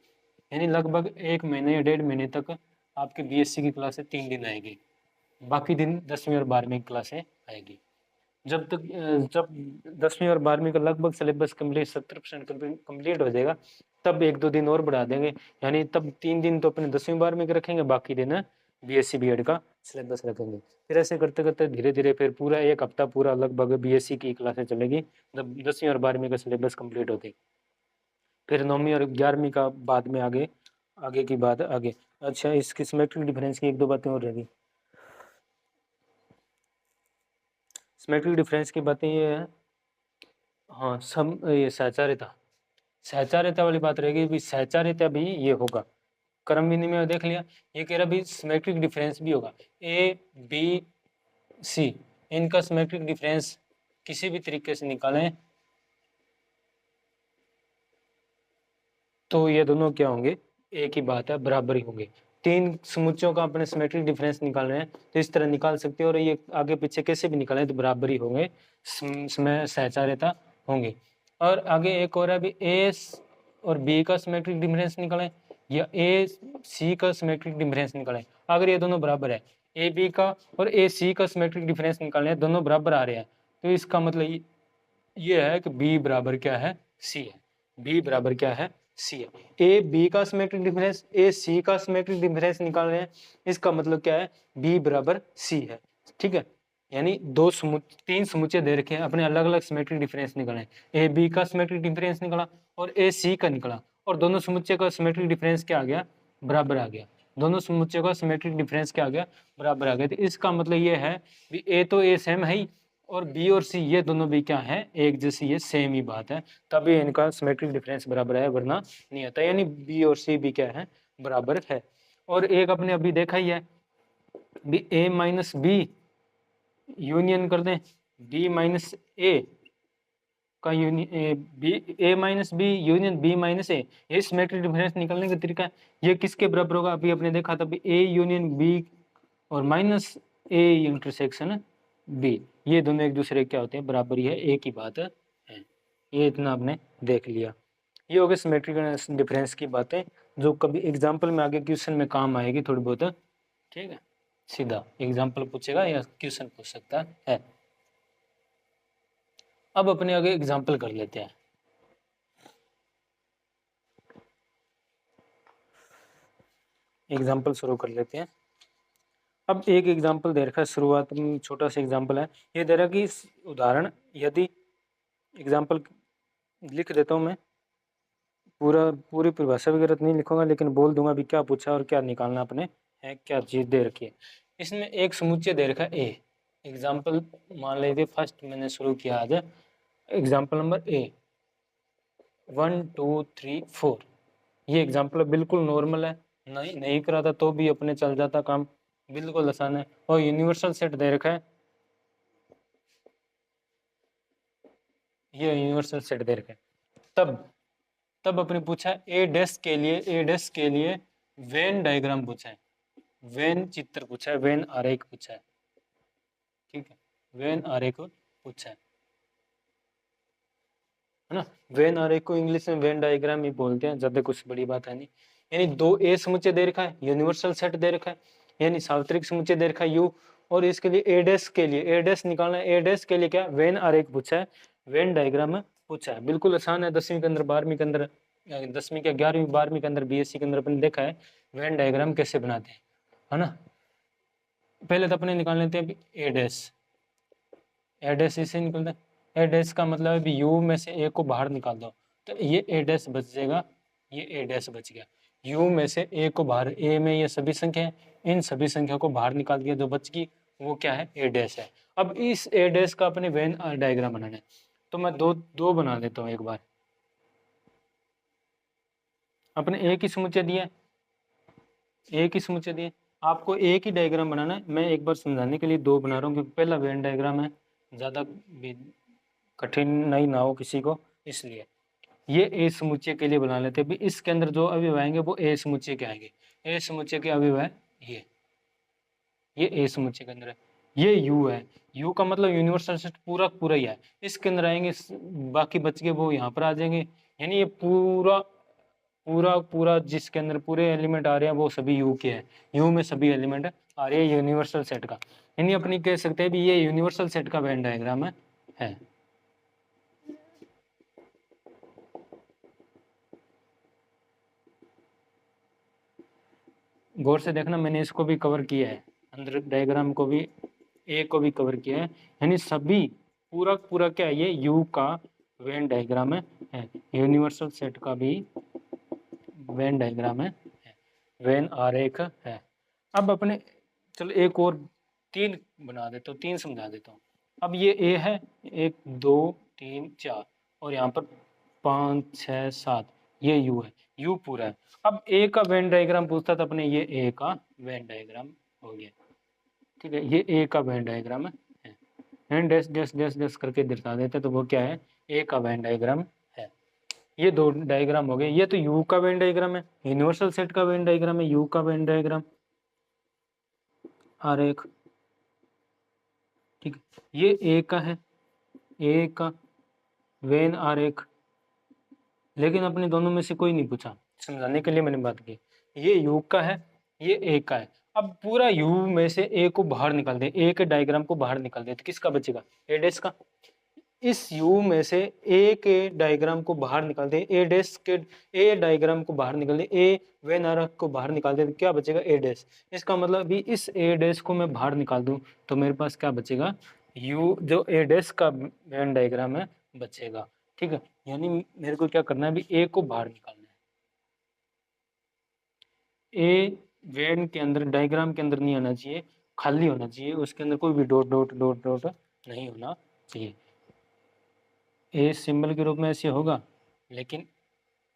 यानी लगभग 1 महीने या 1.5 महीने तक आपकी बीएससी की क्लासें 3 दिन आएगी, बाकी दिन 10वीं और 12वीं की क्लासें आएगी। जब तक जब 10वीं और 12वीं का लगभग सिलेबस कम्प्लीट 70% कम्प्लीट हो जाएगा, तब 1-2 दिन और बढ़ा देंगे, यानी तब 3 दिन तो अपने 10वीं 12वीं के रखेंगे, बाकी दिन बीएससी बीएड का सिलेबस रखेंगे। फिर ऐसे करते करते धीरे धीरे फिर पूरा 1 हफ्ता पूरा लगभग बीएससी की क्लासें चलेगी, जब 10वीं और 12वीं का सिलेबस कम्प्लीट होती। फिर 9वीं और 11वीं का बाद में आगे आगे की बात आगे। अच्छा, इसकी सिमेट्रिक डिफरेंस की 1-2 बातें और रहेगी। सिमेट्रिक डिफरेंस की बातें ये है, हाँ, सब ये सहचार्यता, सहचार्यता वाली बात रहेगी भी, सहचार्यता भी ये होगा, क्रम विनिमय देख लिया। ये कह रहा भी सिमेट्रिक डिफरेंस भी होगा, ए बी सी, इनका सिमेट्रिक डिफरेंस किसी भी तरीके से निकालें तो ये दोनों क्या होंगे, एक ही बात है, बराबर ही होंगे। 3 समुच्चयों का अपने सिमेट्रिक डिफरेंस निकाल रहे हैं तो इस तरह निकाल सकते हैं, और ये आगे पीछे कैसे भी निकालें तो बराबर ही होंगे, सहचार्यता होंगे। और आगे एक और है भी, ए और बी का सिमेट्रिक डिफरेंस निकालें या ए सी का सिमेट्रिक डिफरेंस निकालें। अगर ये दोनों बराबर है, ए बी का और ए सी का सिमेट्रिक डिफरेंस निकालें, दोनों बराबर आ रहे हैं, तो इसका मतलब ये है कि बी बराबर क्या है, सी है। बी बराबर क्या है, सी है। ए बी का सिमेट्रिक डिफरेंस, ए सी का सिमेट्रिक डिफरेंस निकाल रहे हैं, इसका मतलब क्या है, बी बराबर सी है। ठीक है, यानी 3 समुच्चय दे रखे हैं, अपने अलग अलग सिमेट्रिक डिफरेंस निकालें। ए बी का सिमेट्रिक डिफरेंस निकला और ए सी का निकला, और दोनों समुच्चय का सिमेट्रिक डिफरेंस क्या आ गया, बराबर आ गया। दोनों समुच्चय का सिमेट्रिक डिफरेंस क्या आ गया, बराबर आ गया। तो इसका मतलब ये है भी ए तो ए सेम है ही, और बी और सी ये दोनों भी क्या है, एक जैसी, ये सेम ही बात है, तभी इनका सिमेट्रिक डिफरेंस बराबर है, वरना नहीं आता। यानी बी और सी भी क्या है, बराबर है। और एक अपने अभी देखा ही है भी, ए माइनस बी यूनियन कर दें बी माइनस ए का union B, A minus B union B minus A, ये सिमेट्रिक डिफरेंस निकलने का तरीका है। ये किसके बराबर होगा, अभी अपने देखा था भी, ए यूनियन बी और माइनस ए इंटरसेक्शन बी, ये दोनों एक दूसरे क्या होते हैं, बराबर ही है, एक ही बात है। ये इतना आपने देख लिया। ये हो गए सिमेट्रिक डिफरेंस की बातें, जो कभी एग्जाम्पल में आगे क्वेश्चन में काम आएगी थोड़ी बहुत। ठीक है, सीधा एग्जाम्पल पूछेगा या क्वेश्चन पूछ सकता है। अब अपने आगे एग्जाम्पल कर लेते हैं। एग्जाम्पल शुरू कर लेते हैं। अब एक एग्जाम्पल दे रखा है, शुरुआत में छोटा सा एग्जाम्पल है, ये दे रहा कि उदाहरण, यदि एग्जाम्पल लिख देता हूँ मैं, पूरी परिभाषा वगैरह नहीं लिखूंगा, लेकिन बोल दूंगा भी क्या पूछा और क्या निकालना अपने है, क्या चीज़ दे रखी है। इसमें एक समुच्चय दे रखा है ए, एग्जाम्पल मान लीजिए फर्स्ट मैंने शुरू किया आज, एग्जाम्पल नंबर ए 1 2 3 4। ये एग्जाम्पल बिल्कुल नॉर्मल है, नहीं कराता तो भी अपने चल जाता काम, बिल्कुल आसान है। और यूनिवर्सल सेट दे रखा है, ये यूनिवर्सल सेट दे रखा है। तब अपने पूछा ए डैश के लिए वेन डायग्राम पूछा है, वेन चित्र पूछा है, वेन आरेख पूछा है। ठीक है, वेन आरेख पूछा है। है ना। वेन आरेख को इंग्लिश में वेन डायग्राम ही बोलते हैं, ज्यादा कुछ बड़ी बात है नहीं। यानी दो ए समुच्चय दे रखा है, यूनिवर्सल सेट दे रखा है, यानी सार्वत्रिक समुच्चय दे रखा है यू, और इसके लिए ए डैश के लिए ए डैश निकालना है। ए डैश के लिए क्या, वेन आरेख पूछा है, वेन डायग्राम पूछा है। बिल्कुल आसान है, 10वीं के अंदर 12वीं के अंदर 10वीं के 11वीं 12वीं के अंदर बीएससी के अंदर अपन देखा है वेन डायग्राम कैसे बनाते हैं, है ना। पहले तो अपने निकाल लेते हैं ए डैश, ए डैश इसे निकलता है। ए डैश का मतलब है यू में से ए को बाहर निकाल दो, तो ये ए डैश बच जाएगा, ये ए डैश बच गया। यू में से ए को बाहर, ए में ये सभी संख्या है, इन सभी संख्या को बाहर निकाल दिया, जो बच गई वो क्या है, ए डैश है। अब इस ए डैश का अपने वेन डायग्राम बनाना है, तो मैं दो बना देता हूँ एक बार। अपने एक ही समुच्चय दिया, एक ही समुच्चय दिए, आपको एक ही डायग्राम बनाना है। मैं एक बार समझाने के लिए दो बना रहा हूँ, क्योंकि पहला वेन डायग्राम है, ज़्यादा कठिन नहीं ना हो किसी को, इसलिए ये ए समुच्चय के लिए बना लेते हैं। भी इसके अंदर जो अवयव आएंगे वो ए समुच्चय के आएंगे। ए समुच्चय के अवयव है ये ए समुच्चय के अंदर है, ये यू है। यू का मतलब यूनिवर्सल सेट पूरा पूरा ही है, इसके अंदर आएंगे, बाकी बच गए वो यहाँ पर आ जाएंगे। यानी ये पूरा पूरा पूरा जिसके अंदर पूरे एलिमेंट आ रहे हैं वो सभी यू के हैं, यू में सभी एलिमेंट आ रहे हैं यूनिवर्सल सेट का। यानी अपनी कह सकते हैं भी ये यूनिवर्सल सेट का वेन डायग्राम है। गौर से देखना, मैंने इसको भी कवर किया है, अंदर डायग्राम को भी, ए को भी कवर किया है। यानी सभी पूरा पूरा क्या है, ये यू का वेन डायग्राम है, यूनिवर्सल सेट का भी वेन डायग्राम है, वेन आरेख है। अब अपने चलो एक और तीन बना देता हूँ, तीन समझा देता हूँ। अब ये ए है, 1 2 3 4, और यहाँ पर 5 6 7, ये यू है, यू पूरा है। अब ए का वेन डायग्राम पूछता था अपने, ये ए का वेन डायग्राम हो गया, ठीक है। ये ए का वेन डायग्राम है, and dash dash dash dash करके दिखा देते, तो वो क्या है, ए का वेन डायग्राम है। ये दो डायग्राम हो गए। ये तो यू का वेन डायग्राम है, यूनिवर्सल सेट का वेन डायग्राम है, यू का वेन डायग्राम आरेख, ठीक है। ये ए का है, ए का वेन आरेख, लेकिन अपने दोनों में से कोई नहीं पूछा, समझाने के लिए मैंने बात की। ये यू का है, ये ए का है। अब पूरा यू में से ए को बाहर निकाल दे, ए के डायग्राम को बाहर निकाल दे, तो किसका बचेगा, ए डैश का। इस यू में से ए के डायग्राम को बाहर निकाल दे, ए डैश के ए डायग्राम को बाहर निकाल दे, ए वेन आरेख को बाहर निकाल दे, तो क्या बचेगा, ए डैश। इसका मतलब भी इस ए डैश को मैं बाहर निकाल दूं तो मेरे पास क्या बचेगा, यू जो ए डैश का वेन डायग्राम है बचेगा, ठीक है। यानी मेरे को क्या करना है, अभी ए को बाहर निकालना है। ए वेन के अंदर डायग्राम के अंदर नहीं आना चाहिए, खाली होना चाहिए, उसके अंदर कोई भी डॉट डॉट डॉट डॉट नहीं होना चाहिए। ए सिंबल के रूप में ऐसे होगा, लेकिन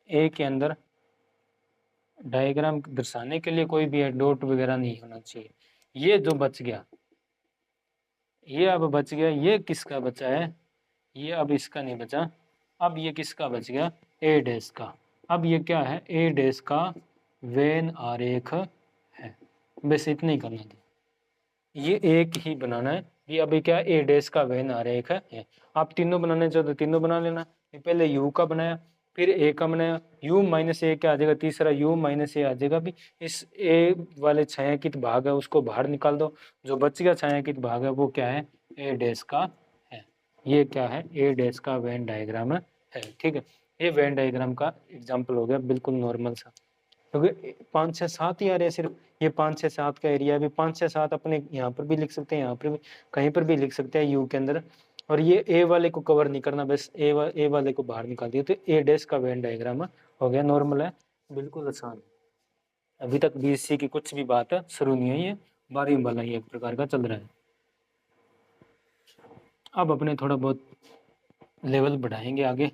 ए के अंदर डायग्राम दर्शाने के लिए कोई भी डॉट वगैरह नहीं होना चाहिए। ये जो बच गया, ये अब बच गया, ये किसका बचा है, ये अब इसका नहीं बचा। अब ये किसका बच गया, ए डैश का। अब ये क्या है, ए डैश का वेन आरेख है। बस इतना ही करना था, ये एक ही बनाना है। ये अभी क्या, ए डैश का वेन आरेख है। आप तीनों बनाने चाहो तो तीनों बना लेना। पहले यू का बनाया, फिर ए का बनाया, यू माइनस ए क्या आ जाएगा, तीसरा यू माइनस ए आ जाएगा। भी इस ए वाले छायांकित भाग है उसको बाहर निकाल दो, जो बच गया छायांकित भाग है वो क्या है, ए डैश का है। ये क्या है, ए डैश का वेन डायग्राम है, ठीक है। ये वेन डायग्राम का एग्जाम्पल हो गया, बिल्कुल नॉर्मल सा, क्योंकि 5 6 7 ही आ रहे हैं सिर्फ। ये 5 6 7 का एरिया भी 5 6 7 अपने यहाँ पर भी लिख सकते हैं, यहाँ पर भी कहीं पर भी लिख सकते हैं यू के अंदर। और ये ए वाले को कवर नहीं करना, बस ए वाले को बाहर निकाल दिया, तो ए डैश का वेन डायग्राम हो गया, नॉर्मल है, बिल्कुल आसान। अभी तक बीएससी की कुछ भी बात शुरू नहीं हुई है, 12वीं वाला ही एक प्रकार का चल रहा है। अब अपने थोड़ा बहुत लेवल बढ़ाएंगे आगे।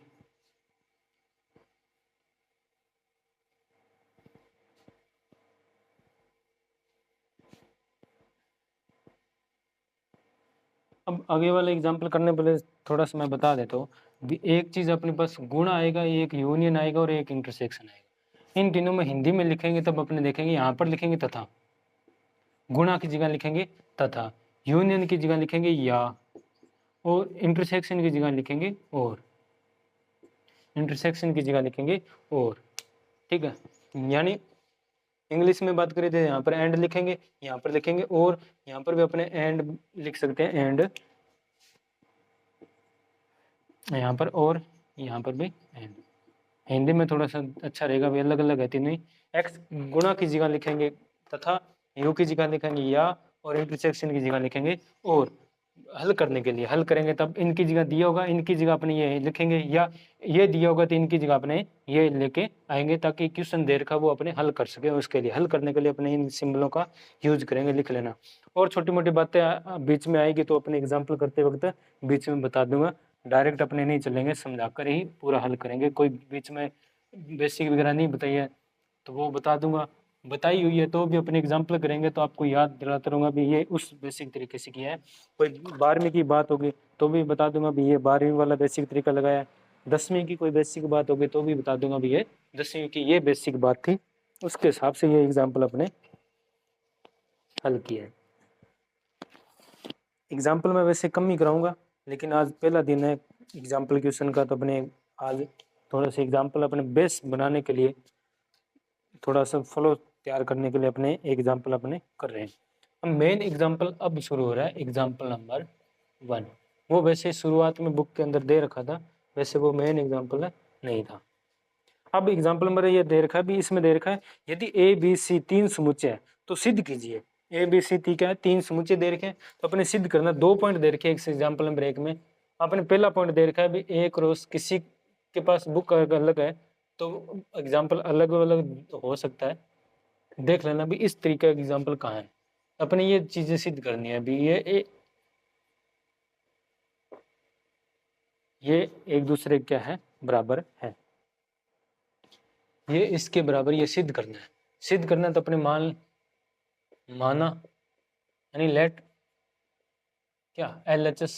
अब आगे वाला एग्जाम्पल करने पहले थोड़ा सा मैं बता देता हूँ। एक चीज़ अपने पास गुण आएगा, एक यूनियन आएगा और एक इंटरसेक्शन आएगा। इन तीनों में हिंदी में लिखेंगे तब अपने देखेंगे, यहाँ पर लिखेंगे तथा, गुणा की जगह लिखेंगे तथा, यूनियन की जगह लिखेंगे या, और इंटरसेक्शन की जगह लिखेंगे और। इंटरसेक्शन की जगह लिखेंगे और, ठीक है। यानी इंग्लिश में बात करें तो यहाँ पर एंड लिखेंगे, यहाँ पर लिखेंगे और, यहाँ पर भी अपने एंड लिख सकते हैं एंड, यहाँ पर और, यहाँ पर भी एंड। हिंदी में थोड़ा सा अच्छा रहेगा भाई, अलग अलग है तीनों ही। एक्स गुणा की जगह लिखेंगे तथा, यू की जगह लिखेंगे या, और इंटरसेक्शन की जगह लिखेंगे और। हल करने के लिए हल करेंगे तब इनकी जगह दिया होगा, इनकी जगह अपने ये लिखेंगे, या ये दिया होगा तो इनकी जगह अपने ये लेके आएंगे, ताकि क्वेश्चन दे रखा वो अपने हल कर सके। उसके लिए हल करने के लिए अपने इन सिंबलों का यूज करेंगे, लिख लेना। और छोटी मोटी बातें बीच में आएगी तो अपने एग्जाम्पल करते वक्त बीच में बता दूंगा, डायरेक्ट अपने नहीं चलेंगे, समझाकर ही पूरा हल करेंगे। कोई बीच में बेसिक वगैरह नहीं बताई है तो वो बता दूंगा, बताई हुई है तो भी अपने एग्जाम्पल करेंगे तो आपको याद दिलाता रहूँगा भी ये उस बेसिक तरीके से किया है। कोई 12वीं की बात होगी तो भी बता दूंगा भी ये 12वीं वाला बेसिक तरीका लगाया है। 10वीं की कोई बेसिक बात होगी तो भी बता दूंगा भी ये 10वीं की ये बेसिक बात थी, उसके हिसाब से ये एग्जाम्पल अपने हल किया है। एग्जाम्पल मैं वैसे कम ही कराऊंगा, लेकिन आज पहला दिन है एग्जाम्पल क्वेश्चन का, तो अपने आज थोड़ा सा एग्जाम्पल अपने बेस बनाने के लिए, थोड़ा सा फ्लो तैयार करने के लिए अपने एग्जाम्पल अपने कर रहे हैं। अब मेन एग्जाम्पल अब शुरू हो रहा है, एग्जाम्पल नंबर 1। वो वैसे शुरुआत में बुक के अंदर दे रखा था, वैसे वो मेन एग्जाम्पल नहीं था। अब एग्जाम्पल नंबर ये दे रखा है भी, इसमें दे रखा है यदि ए बी सी 3 समुच्चय है तो सिद्ध कीजिए। ए बी सी ती क्या है, 3 समुच्चय दे रखे हैं तो अपने सिद्ध करना। 2 पॉइंट दे रखे हैं एग्जाम्पल नंबर 1 में। अपने पहला पॉइंट दे रखा है भी ए क्रॉस, किसी के पास बुक अलग है तो एग्जाम्पल अलग अलग हो सकता है, देख लेना भी इस तरीके का एग्जाम्पल कहाँ है। अपने ये चीजें सिद्ध करनी है भी ये एक दूसरे क्या है, बराबर है, ये इसके बराबर, ये सिद्ध करना है। सिद्ध करना तो अपने माना यानी लेट क्या LHS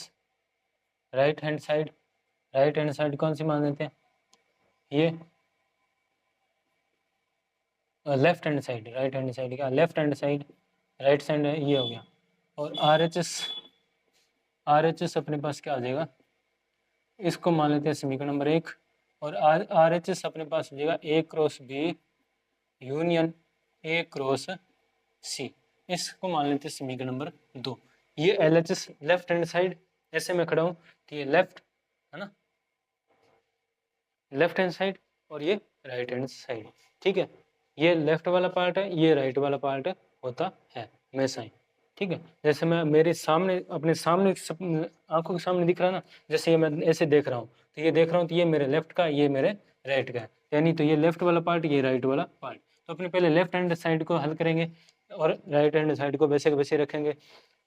राइट हैंड साइड कौन सी मान लेते हैं, ये left hand side, right hand side क्या left hand side, right side ये हो गया। और RHS अपने पास क्या आ जाएगा, इसको मान लेते हैं समीकरण नंबर 1। और RHS अपने पास हो जाएगा A cross B union A cross C, इसको मान लेते हैं समीकरण नंबर 2। ये LHS लेफ्ट हैंड साइड, ऐसे मैं खड़ा हूँ तो ये लेफ्ट है ना, लेफ्ट हैंड साइड, और ये राइट हैंड साइड, ठीक है। ये लेफ्ट वाला पार्ट है, ये राइट वाला पार्ट होता है हमेशा ही, ठीक है। जैसे मैं मेरे सामने, अपने सामने आंखों के सामने दिख रहा है ना, जैसे ये मैं ऐसे देख रहा हूँ तो ये देख रहा हूँ तो ये मेरे लेफ्ट का, ये मेरे राइट का है, यानी तो ये लेफ्ट वाला पार्ट, ये राइट वाला पार्ट। तो अपने पहले लेफ्ट हैंड साइड को हल करेंगे और राइट हैंड साइड को वैसे के वैसे रखेंगे,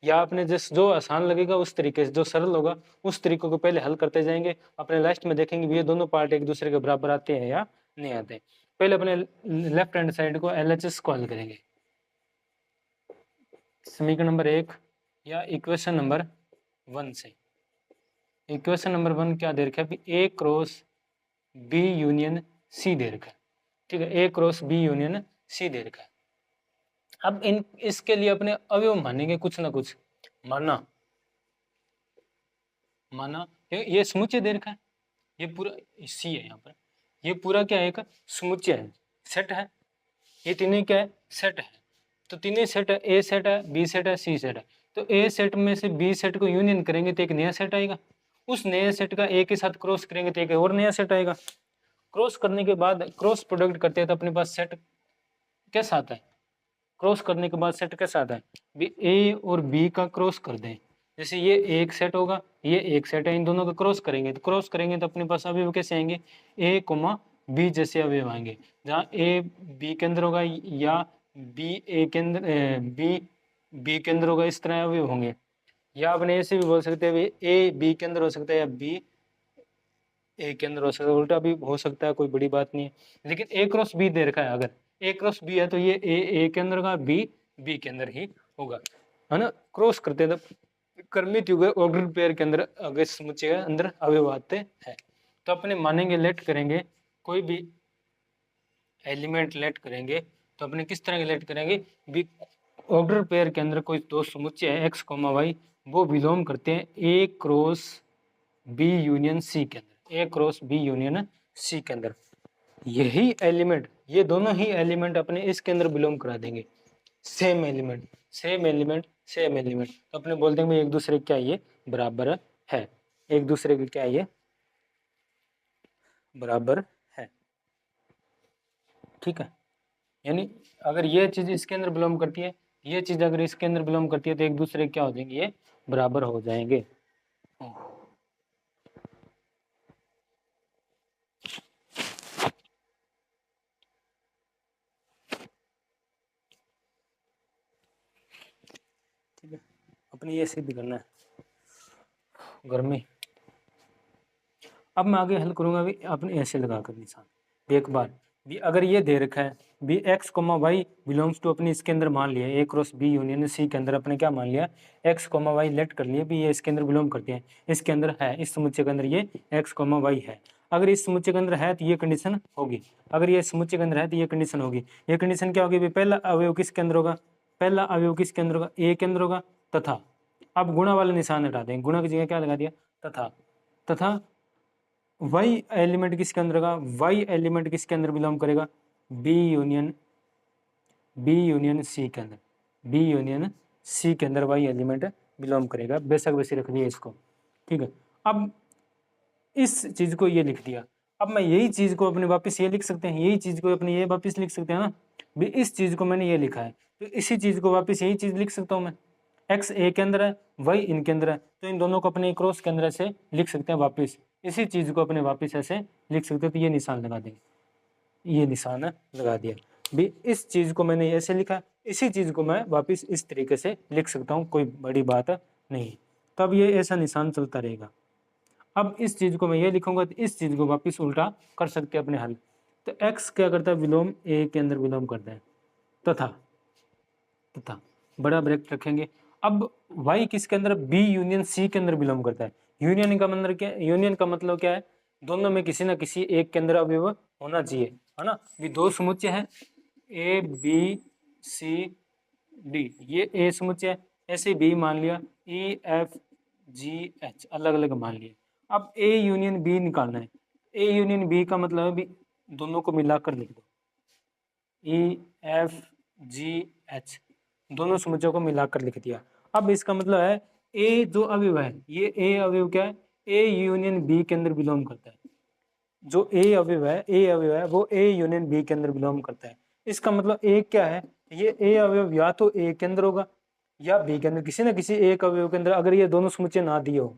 या आपने जो आसान लगेगा उस तरीके से, जो सरल होगा उस तरीकों को पहले हल करते जाएंगे। अपने लास्ट में देखेंगे भी ये दोनों पार्ट एक दूसरे के बराबर आते हैं या नहीं आते। पहले अपने लेफ्ट हैंड साइड को LHS को हल करेंगे। समीकरण नंबर 1 या इक्वेशन नंबर 1 से। इक्वेशन नंबर 1 क्या दे रखा है, A cross B union C दे रखा है, ठीक है। A cross B union C दे रखा है। अब इसके लिए अपने अवयव मानेंगे कुछ ना कुछ। माना ये समुच्चय दे रखा है, ये पूरा C है, यहाँ पर ये पूरा क्या है, एक समुच्चय है, सेट है। ये तीनों क्या है, सेट है। तो तीनों सेट है, A सेट है, B सेट है, C सेट है। तो A सेट में से B सेट को यूनियन करेंगे तो एक नया सेट आएगा, उस नए सेट का A के साथ क्रॉस करेंगे तो एक और नया सेट आएगा। क्रॉस करने के बाद क्रॉस प्रोडक्ट करते हैं तो अपने पास सेट कैसा आता है, क्रॉस करने के बाद सेट कैसा आता है भी A और B का क्रॉस कर दें। जैसे ये एक सेट होगा, ये एक सेट है, इन दोनों का क्रॉस करेंगे तो अपने पास अवयव कैसे आएंगे, A, B जैसे अवयव आएंगे, जहाँ A B के अंदर होगा या B A के अंदर B के अंदर होगा, इस तरह अवयव होंगे। या अपने ऐसे भी बोल सकते हैं A B के अंदर हो सकता है या B A के अंदर हो सकता है, उल्टा भी हो सकता है, कोई बड़ी बात नहीं है। लेकिन A क्रॉस B दे रखा है, अगर A क्रॉस B है तो ये A के अंदर होगा, B के अंदर ही होगा, है ना। क्रॉस करते हैं तब क्रमित युग्म ऑर्डर पेयर के अंदर अगर समुच्चय के अंदर अवयव आते हैं। तो अपने मानेंगे लेट करेंगे, कोई भी एलिमेंट लेट करेंगे तो अपने किस तरह के लेट करेंगे भी, ऑर्डर पेयर के अंदर कोई दो समुच्चय है x, y, वो बिलोंग करते हैं A cross B union C के अंदर, A cross B union C के अंदर। यही एलिमेंट, ये दोनों ही एलिमेंट अपने इसके अंदर बिलोंग करा देंगे, same element same element same element. तो अपने बोल देंगे एक दूसरे क्या ये बराबर है, एक दूसरे के क्या ये बराबर है। ठीक है, यानी अगर ये चीज इसके अंदर बिलोंग करती है, ये चीज अगर इसके अंदर बिलोंग करती है, तो एक दूसरे क्या हो जाएंगे, ये बराबर हो जाएंगे। ठीक है, अपने ये सिद्ध करना है गर्मी। अब मैं आगे हल करूंगा भी अपने ऐसे लगाकर निशान। एक बार भी अगर ये दे रखा है B X comma Y belongs to, अपने इसके अंदर मान लिया A cross B union C के अंदर अपने क्या मान लिया, एक्स कोमा वाई लेट कर लिया भी ये इसके अंदर बिलोंग करते हैं, इसके अंदर है, इस समुच्चय के अंदर ये एक्स कोमा वाई है। अगर इस समुच्चय के अंदर है तो ये कंडीशन होगी, अगर ये समुच्चय के अंदर है तो ये कंडीशन होगी। ये कंडीशन क्या होगी, पहला अवयव किसके अंदर होगा, पहला अवयव किसके अंदर होगा, ए के अंदर होगा, तथा अब गुणा वाला निशान हटा देंगे, गुणा की जगह क्या लगा दिया, तथा। तथा वाई एलिमेंट किसके अंदर होगा, वाई एलिमेंट किसके अंदर बिलोंग करेगा, बी यूनियन सी के अंदर, बी यूनियन सी के अंदर वाई एलिमेंट बिलोंग करेगा। बेशक वैसे रख दिया इसको। ठीक है, अब इस चीज को ये लिख दिया। अब मैं यही चीज को अपने वापस ये लिख सकते हैं, यही चीज को अपने ये वापस लिख सकते हैं ना भी, इस चीज को मैंने ये लिखा है तो इसी चीज को वापस यही चीज लिख सकता हूँ मैं। एक्स ए के अंदर है, वाई इनके अंदर है, तो इन दोनों को अपने क्रॉस के अंदर ऐसे लिख सकते हैं वापस, इसी चीज को अपने वापस ऐसे लिख सकते हैं। तो ये निशान लगा देंगे, ये निशान लगा दिया भी, इस चीज को मैंने ऐसे लिखा, इसी चीज को मैं वापस इस तरीके से लिख सकता हूँ, कोई बड़ी बात नहीं। तब ये ऐसा निशान चलता रहेगा। अब इस चीज को मैं ये लिखूंगा तो इस चीज को वापस उल्टा कर सकते हैं अपने हल। तो x क्या करता है, विलोम a के अंदर विलोम करता है, तथा तथा बड़ा ब्रैकेट रखेंगे। अब y किसके अंदर, b यूनियन c के अंदर बिलोंग करता है। यूनियन का मतलब क्या, यूनियन का मतलब क्या है, दोनों में किसी ना किसी एक के अंदर अवयव होना चाहिए, है ना। ये दो समुच्चय है a b c d, ये a समुच्चय है, ऐसे b मान लिया, e f g h अलग अलग मान लिया। अब a यूनियन b निकालना है, a यूनियन b का मतलब है भी दोनों को मिलाकर लिख दो, e f g h दोनों समुच्चयों को मिलाकर लिख दिया। अब इसका मतलब है ए जो अवयव है, ये ए अवयव क्या है, ए यूनियन बी के अंदर बिलोंग करता है। जो ए अवयव है वो ए यूनियन बी के अंदर बिलोंग करता है। इसका मतलब ए क्या है, ये ए अवयव या तो ए के अंदर होगा या बी के अंदर, किसी ना किसी एक अवयव के अंदर। अगर ये दोनों समुच्चय ना दिए हो,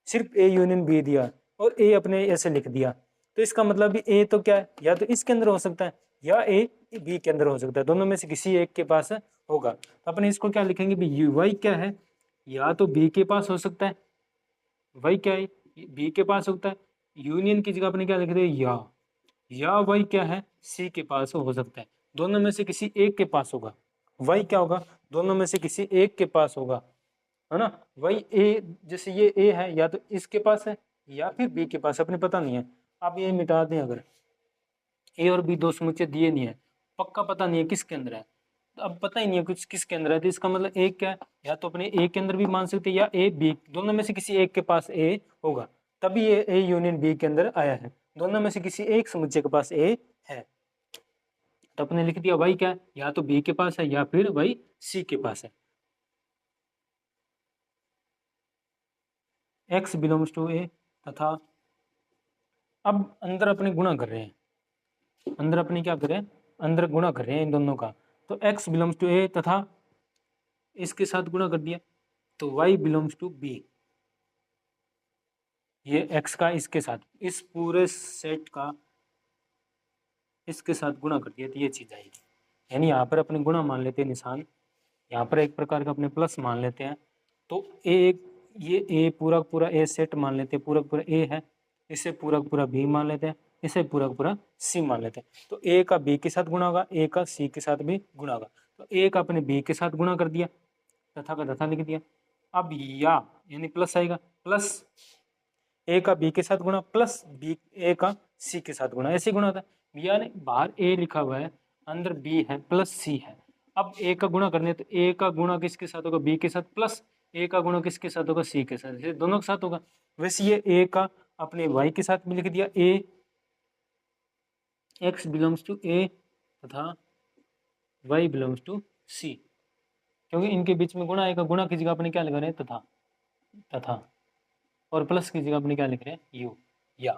सिर्फ ए यूनियन बी दिया और ए अपने ऐसे लिख दिया, तो इसका मतलब भी ए तो क्या है, या तो इसके अंदर हो सकता है या ए बी के अंदर हो सकता है, दोनों में से किसी एक के पास होगा। तो अपने इसको क्या लिखेंगे भी, वाई क्या है, या तो बी के पास हो सकता है, वाई क्या है बी के पास होता है, यूनियन की जगह अपने क्या लिख रहे हैं, या वाई क्या है सी के पास हो सकता है, दोनों में से किसी एक के पास होगा। वाई क्या होगा, दोनों में से किसी एक के पास होगा, है ना। वही ए, जैसे ये ए है, या तो इसके पास है या फिर बी के पास, अपने पता नहीं है। अब ये मिटा दें, अगर ए और बी दो समुच्चय दिए नहीं है, पक्का पता नहीं है किसके अंदर है, तो अब पता ही नहीं है कुछ किसके अंदर है, तो इसका मतलब ए क्या है, या तो अपने ए के अंदर भी मान सकते हैं या ए बी, दोनों में से किसी एक के पास ए होगा, तभी ये ए यूनियन बी के अंदर आया है, दोनों में से किसी एक समुच्चय के पास ए है। तो अपने लिख दिया वाई क्या है, या तो बी के पास है या फिर वाई सी के पास है। एक्स बिलोंग्स टू ए, तथा अब अंदर अपने गुणा कर रहे हैं, अंदर अपने क्या कर रहे हैं, अंदर गुणा कर रहे हैं इन दोनों का। तो x बिलोंग्स टू ए तथा इसके साथ गुणा कर दिया, तो y बिलोंग्स टू b, ये x का इसके साथ, इस पूरे सेट का इसके साथ गुणा कर दिया, तो ये चीज आएगी। यानी यहाँ पर अपने गुणा मान लेते हैं निशान, यहाँ पर एक प्रकार का अपने प्लस मान लेते हैं। तो ये ए पूरा पूरा ए सेट मान लेते हैं, पूरा पूरा ए है, इसे पूरा पूरा बी मान लेते हैं, इसे पूरा पूरा सी मान लेते हैं। तो ए का बी के साथ गुणा होगा, ए का सी के साथ भी गुणा होगा। तो ए का अपने बी के साथ गुणा कर दिया, तथा का तथा लिख दिया। अब या यानी प्लस आएगा, प्लस ए का बी के साथ गुणा प्लस बी ए का सी के साथ गुणा, ऐसे गुणा होता है। यानी बाहर ए लिखा हुआ है, अंदर बी है प्लस सी है। अब ए का गुणा करने, तो ए का गुणा किसके साथ होगा, बी के साथ, प्लस ए का गुणा किसके साथ होगा, सी के साथ, दोनों के साथ होगा। वैसे ये ए का अपने वाई के साथ भी लिख दिया, ए x बिलोंग्स टू ए तथा y बिलोंग्स टू सी, क्योंकि इनके बीच में गुणा आएगा, गुणा की जगह अपने क्या लगा रहे हैं, तथा, तथा, और प्लस की जगह अपने क्या लिख रहे हैं, यू, या,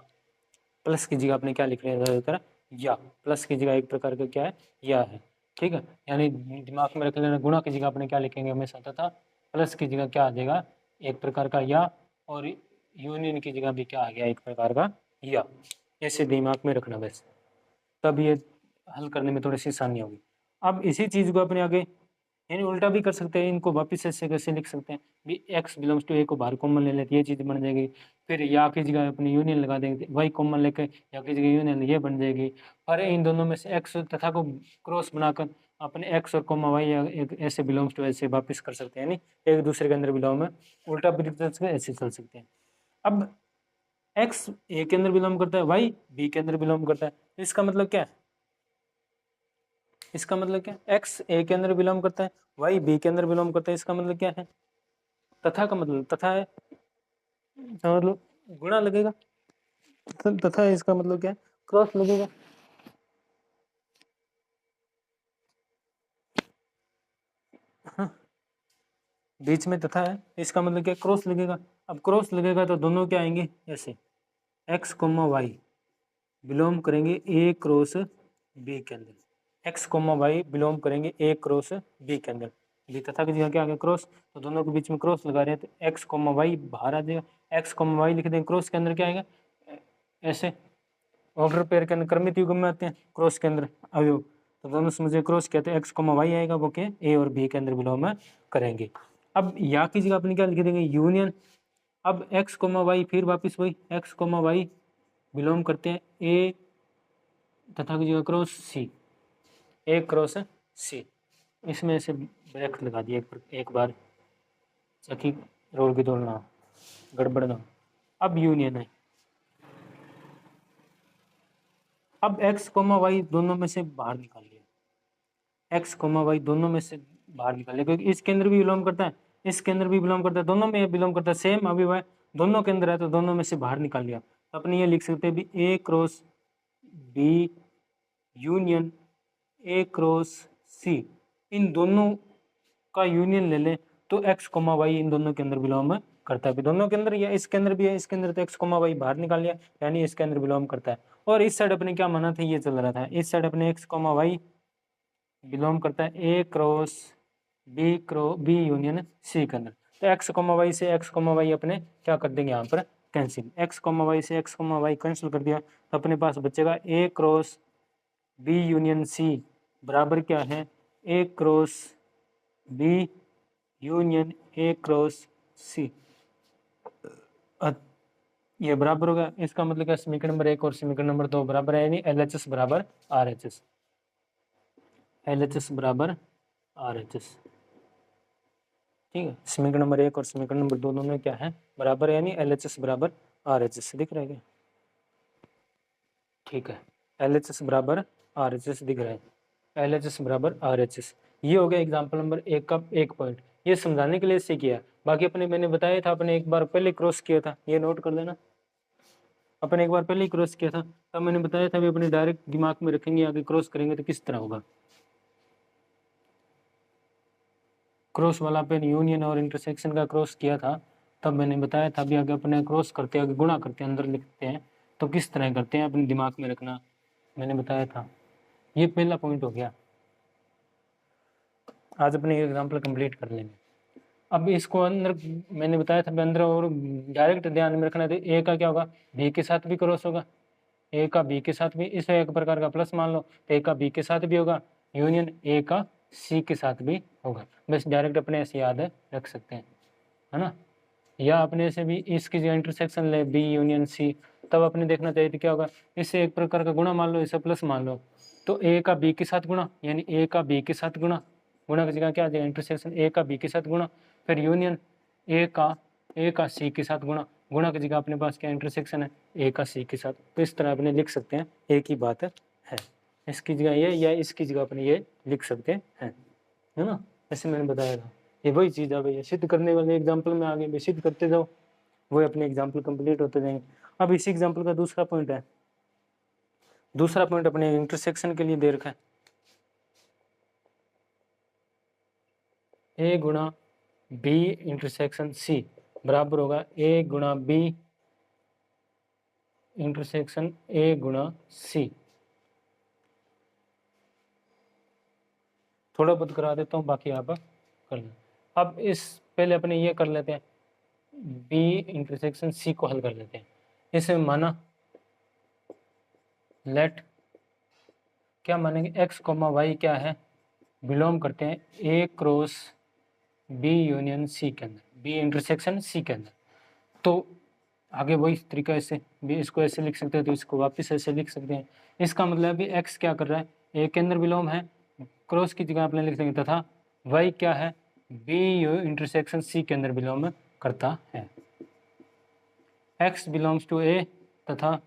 प्लस की जगह अपने क्या लिख रहे हैं ज़्यादातर, या, प्लस की जगह एक प्रकार का क्या है, या है, ठीक है। यानी दिमाग में रख लेना, गुणा की जगह अपने क्या लिखेंगे हमेशा तथा, प्लस की जगह क्या आ जाएगा, एक प्रकार का या, और यूनियन की जगह भी क्या आ गया, एक प्रकार का या। ऐसे दिमाग में रखना बस, तब ये हल करने में थोड़ी सी आसानी होगी। अब इसी चीज़ को अपने आगे यानी उल्टा भी कर सकते हैं, इनको वापिस ऐसे कैसे लिख सकते हैं भी, x बिलोंग्स टू ए को बाहर कॉमन ले लेते, ये चीज़ बन जाएगी। फिर या की जगह अपनी यूनियन लगा देंगे, y कॉमन लेके या की जगह यूनियन, ये बन जाएगी। और इन दोनों में से x तथा को क्रॉस बनाकर अपने x और कोमा y या एक ऐसे बिलोंग्स टू ऐसे वापिस कर सकते हैं, यानी एक दूसरे के अंदर बिलोंग में उल्टा भी लिख सकते हैं, ऐसे चल सकते हैं। अब x ए के अंदर बिलोंग करता है, y बी के अंदर बिलोंग करता है, इसका मतलब क्या है, इसका मतलब क्या, x ए के अंदर बिलोंग करता है, y बी के अंदर बिलोंग करता है, इसका मतलब क्या है, तथा का मतलब तथा है, इसका मतलब गुणा लगेगा, तथा है, इसका मतलब क्या है, क्रॉस लगेगा। हाँ, बीच में तथा है, इसका मतलब क्या, क्रॉस लगेगा। अब क्रॉस लगेगा तो दोनों क्या आएंगे, ऐसे x कोमा वाई बिलोंग करेंगे ए क्रॉस बी के अंदर, x कोमा वाई बिलोंग करेंगे ए क्रॉस बी के अंदर, बी तथा की जगह क्या आ गया, क्रॉस, तो दोनों के बीच में क्रॉस लगा रहे हैं, तो x कोमा वाई बाहर आ जाएगा, x कोमा वाई लिख देंगे, क्रॉस के अंदर क्या आएगा, ऐसे ऑर्डर पेयर के अंदर क्रमित युग्म में आते हैं, क्रॉस के अंदर अवयव, तो दोनों से मुझे क्रॉस कहते हैं, x कोमा वाई आएगा, वो के ए और बी के अंदर बिलोंग में करेंगे। अब या की जगह अपने क्या लिख देंगे, यूनियन। अब x कोमा वाई फिर वापस वही x कोमा वाई बिलोंग करते हैं ए तथा की जगह क्रॉस सी, ए क्रॉस सी, इसमें से ब्रैकेट लगा दिया एक बार, ताकि रोल की दौड़ ना हो, गड़बड़ ना हो। अब यूनियन है, अब x कोमा वाई दोनों में से बाहर निकाल लिया, x कोमा वाई दोनों में से बाहर निकाल लिया, क्योंकि इसके अंदर भी बिलोंग करता है, इसके अंदर भी बिलोंग करता है, दोनों में बिलोंग करता है, सेम अभी वह दोनों के अंदर है, तो दोनों में से बाहर निकाल लिया, तो अपने ये लिख सकते हैं भी A cross B union A cross C, इन दोनों का यूनियन ले लें तो x कोमा वाई इन दोनों के अंदर बिलोंग करता है, भी दोनों के अंदर या इसके अंदर भी है, इसके अंदर तो x कोमा वाई बाहर निकाल लिया, यानी इसके अंदर बिलोंग करता है। और इस साइड अपने क्या माना था, ये चल रहा था, इस साइड अपने x कोमा वाई बिलोंग करता है A cross B union C के अंदर, तो x कोमा वाई से x कोमा वाई अपने क्या कर देंगे यहाँ पर कैंसिल, x कोमा वाई से x कोमा वाई कैंसिल कर दिया, तो अपने पास बचेगा A cross B union C बराबर क्या है, A cross B union A cross C, ये बराबर होगा, इसका मतलब क्या, समीकरण नंबर 1 और समीकरण नंबर 2 बराबर है, यानी LHS बराबर RHS, LHS बराबर RHS, ठीक है। समीकरण नंबर 1 और समीकरण नंबर 2 दोनों क्या है, बराबर है, यानी LHS बराबर RHS, दिख रहा है क्या, ठीक है, LHS बराबर RHS दिख रहा है, LHS बराबर RHS। ये हो गया एग्जाम्पल नंबर 1 का एक पॉइंट, ये समझाने के लिए इससे किया, बाकी अपने मैंने बताया था, अपने एक बार पहले क्रॉस किया था, ये नोट कर लेना, अपने एक बार पहले ही क्रॉस किया था, तब मैंने बताया था भी अपने डायरेक्ट दिमाग में रखेंगे, आगे क्रॉस करेंगे तो किस तरह होगा, क्रॉस वाला पे यूनियन और इंटरसेक्शन का क्रॉस किया था, तब मैंने बताया था भी आगे अपने क्रॉस करते आगे गुणा करते अंदर लिखते हैं, तो किस तरह करते हैं अपने दिमाग में रखना, मैंने बताया था। ये पहला पॉइंट हो गया, आज अपने एग्जाम्पल कंप्लीट कर लेंगे। अब इसको अंदर मैंने बताया था अंदर, और डायरेक्ट ध्यान में रखना है, ए का क्या होगा, बी के साथ भी क्रॉस होगा, ए का बी के साथ भी, इसे एक प्रकार का प्लस मान लो, ए का बी के साथ भी होगा, यूनियन ए का सी के साथ भी होगा, बस डायरेक्ट अपने ऐसे याद रख सकते हैं, है ना। या अपने से भी इसकी जो इंटरसेक्शन ले बी यूनियन सी, तब अपने देखना चाहिए तो क्या होगा, इससे एक प्रकार का गुणा मान लो, इसे प्लस मान लो, तो ए का बी के साथ गुणा, यानी ए का बी के साथ गुणा, गुणा की जगह क्या आ जाएगा, इंटरसेक्शन ए का बी के साथ गुणा, फिर यूनियन ए का सी के साथ गुणा, गुणा की जगह अपने पास क्या इंटरसेक्शन है, ए का सी के साथ, तो इस तरह अपने लिख सकते हैं, एक ही बात है, इसकी जगह ये या इसकी जगह अपने ये लिख सकते हैं, है ना, ऐसे मैंने बताया था। ये वही चीज़ है भैया, सिद्ध करने वाले एग्जाम्पल में आगे भी सिद्ध करते जाओ, वही अपने एग्जाम्पल कंप्लीट होते जाएंगे। अब इसी एग्जाम्पल का दूसरा पॉइंट है, दूसरा पॉइंट अपने इंटरसेक्शन के लिए दे रखा है, ए गुणा बी इंटरसेक्शन सी बराबर होगा ए गुणा बी इंटरसेक्शन ए गुणा सी। थोड़ा बहुत करा देता हूँ, बाकी आप कर लें। अब इस पहले अपने ये कर लेते हैं, बी इंटरसेक्शन सी को हल कर लेते हैं। इसमें माना लेट क्या मानेंगे, एक्स कोमा वाई क्या है, बिलोंग करते हैं ए क्रॉस बी यूनियन सी के अंदर, बी इंटरसेक्शन सी के अंदर। तो आगे वही तरीका, ऐसे भी इसको ऐसे लिख सकते हैं तो इसको वापस ऐसे लिख सकते हैं। इसका मतलब भी एक्स क्या कर रहा है, ए के अंदर बिलोंग है, क्रॉस की जगह आपने लिख देंगे, तथा वाई क्या है, बी इंटरसेक्शन सी के अंदर बिलोंग करता है। एक्स बिलोंग्स टू ए तथा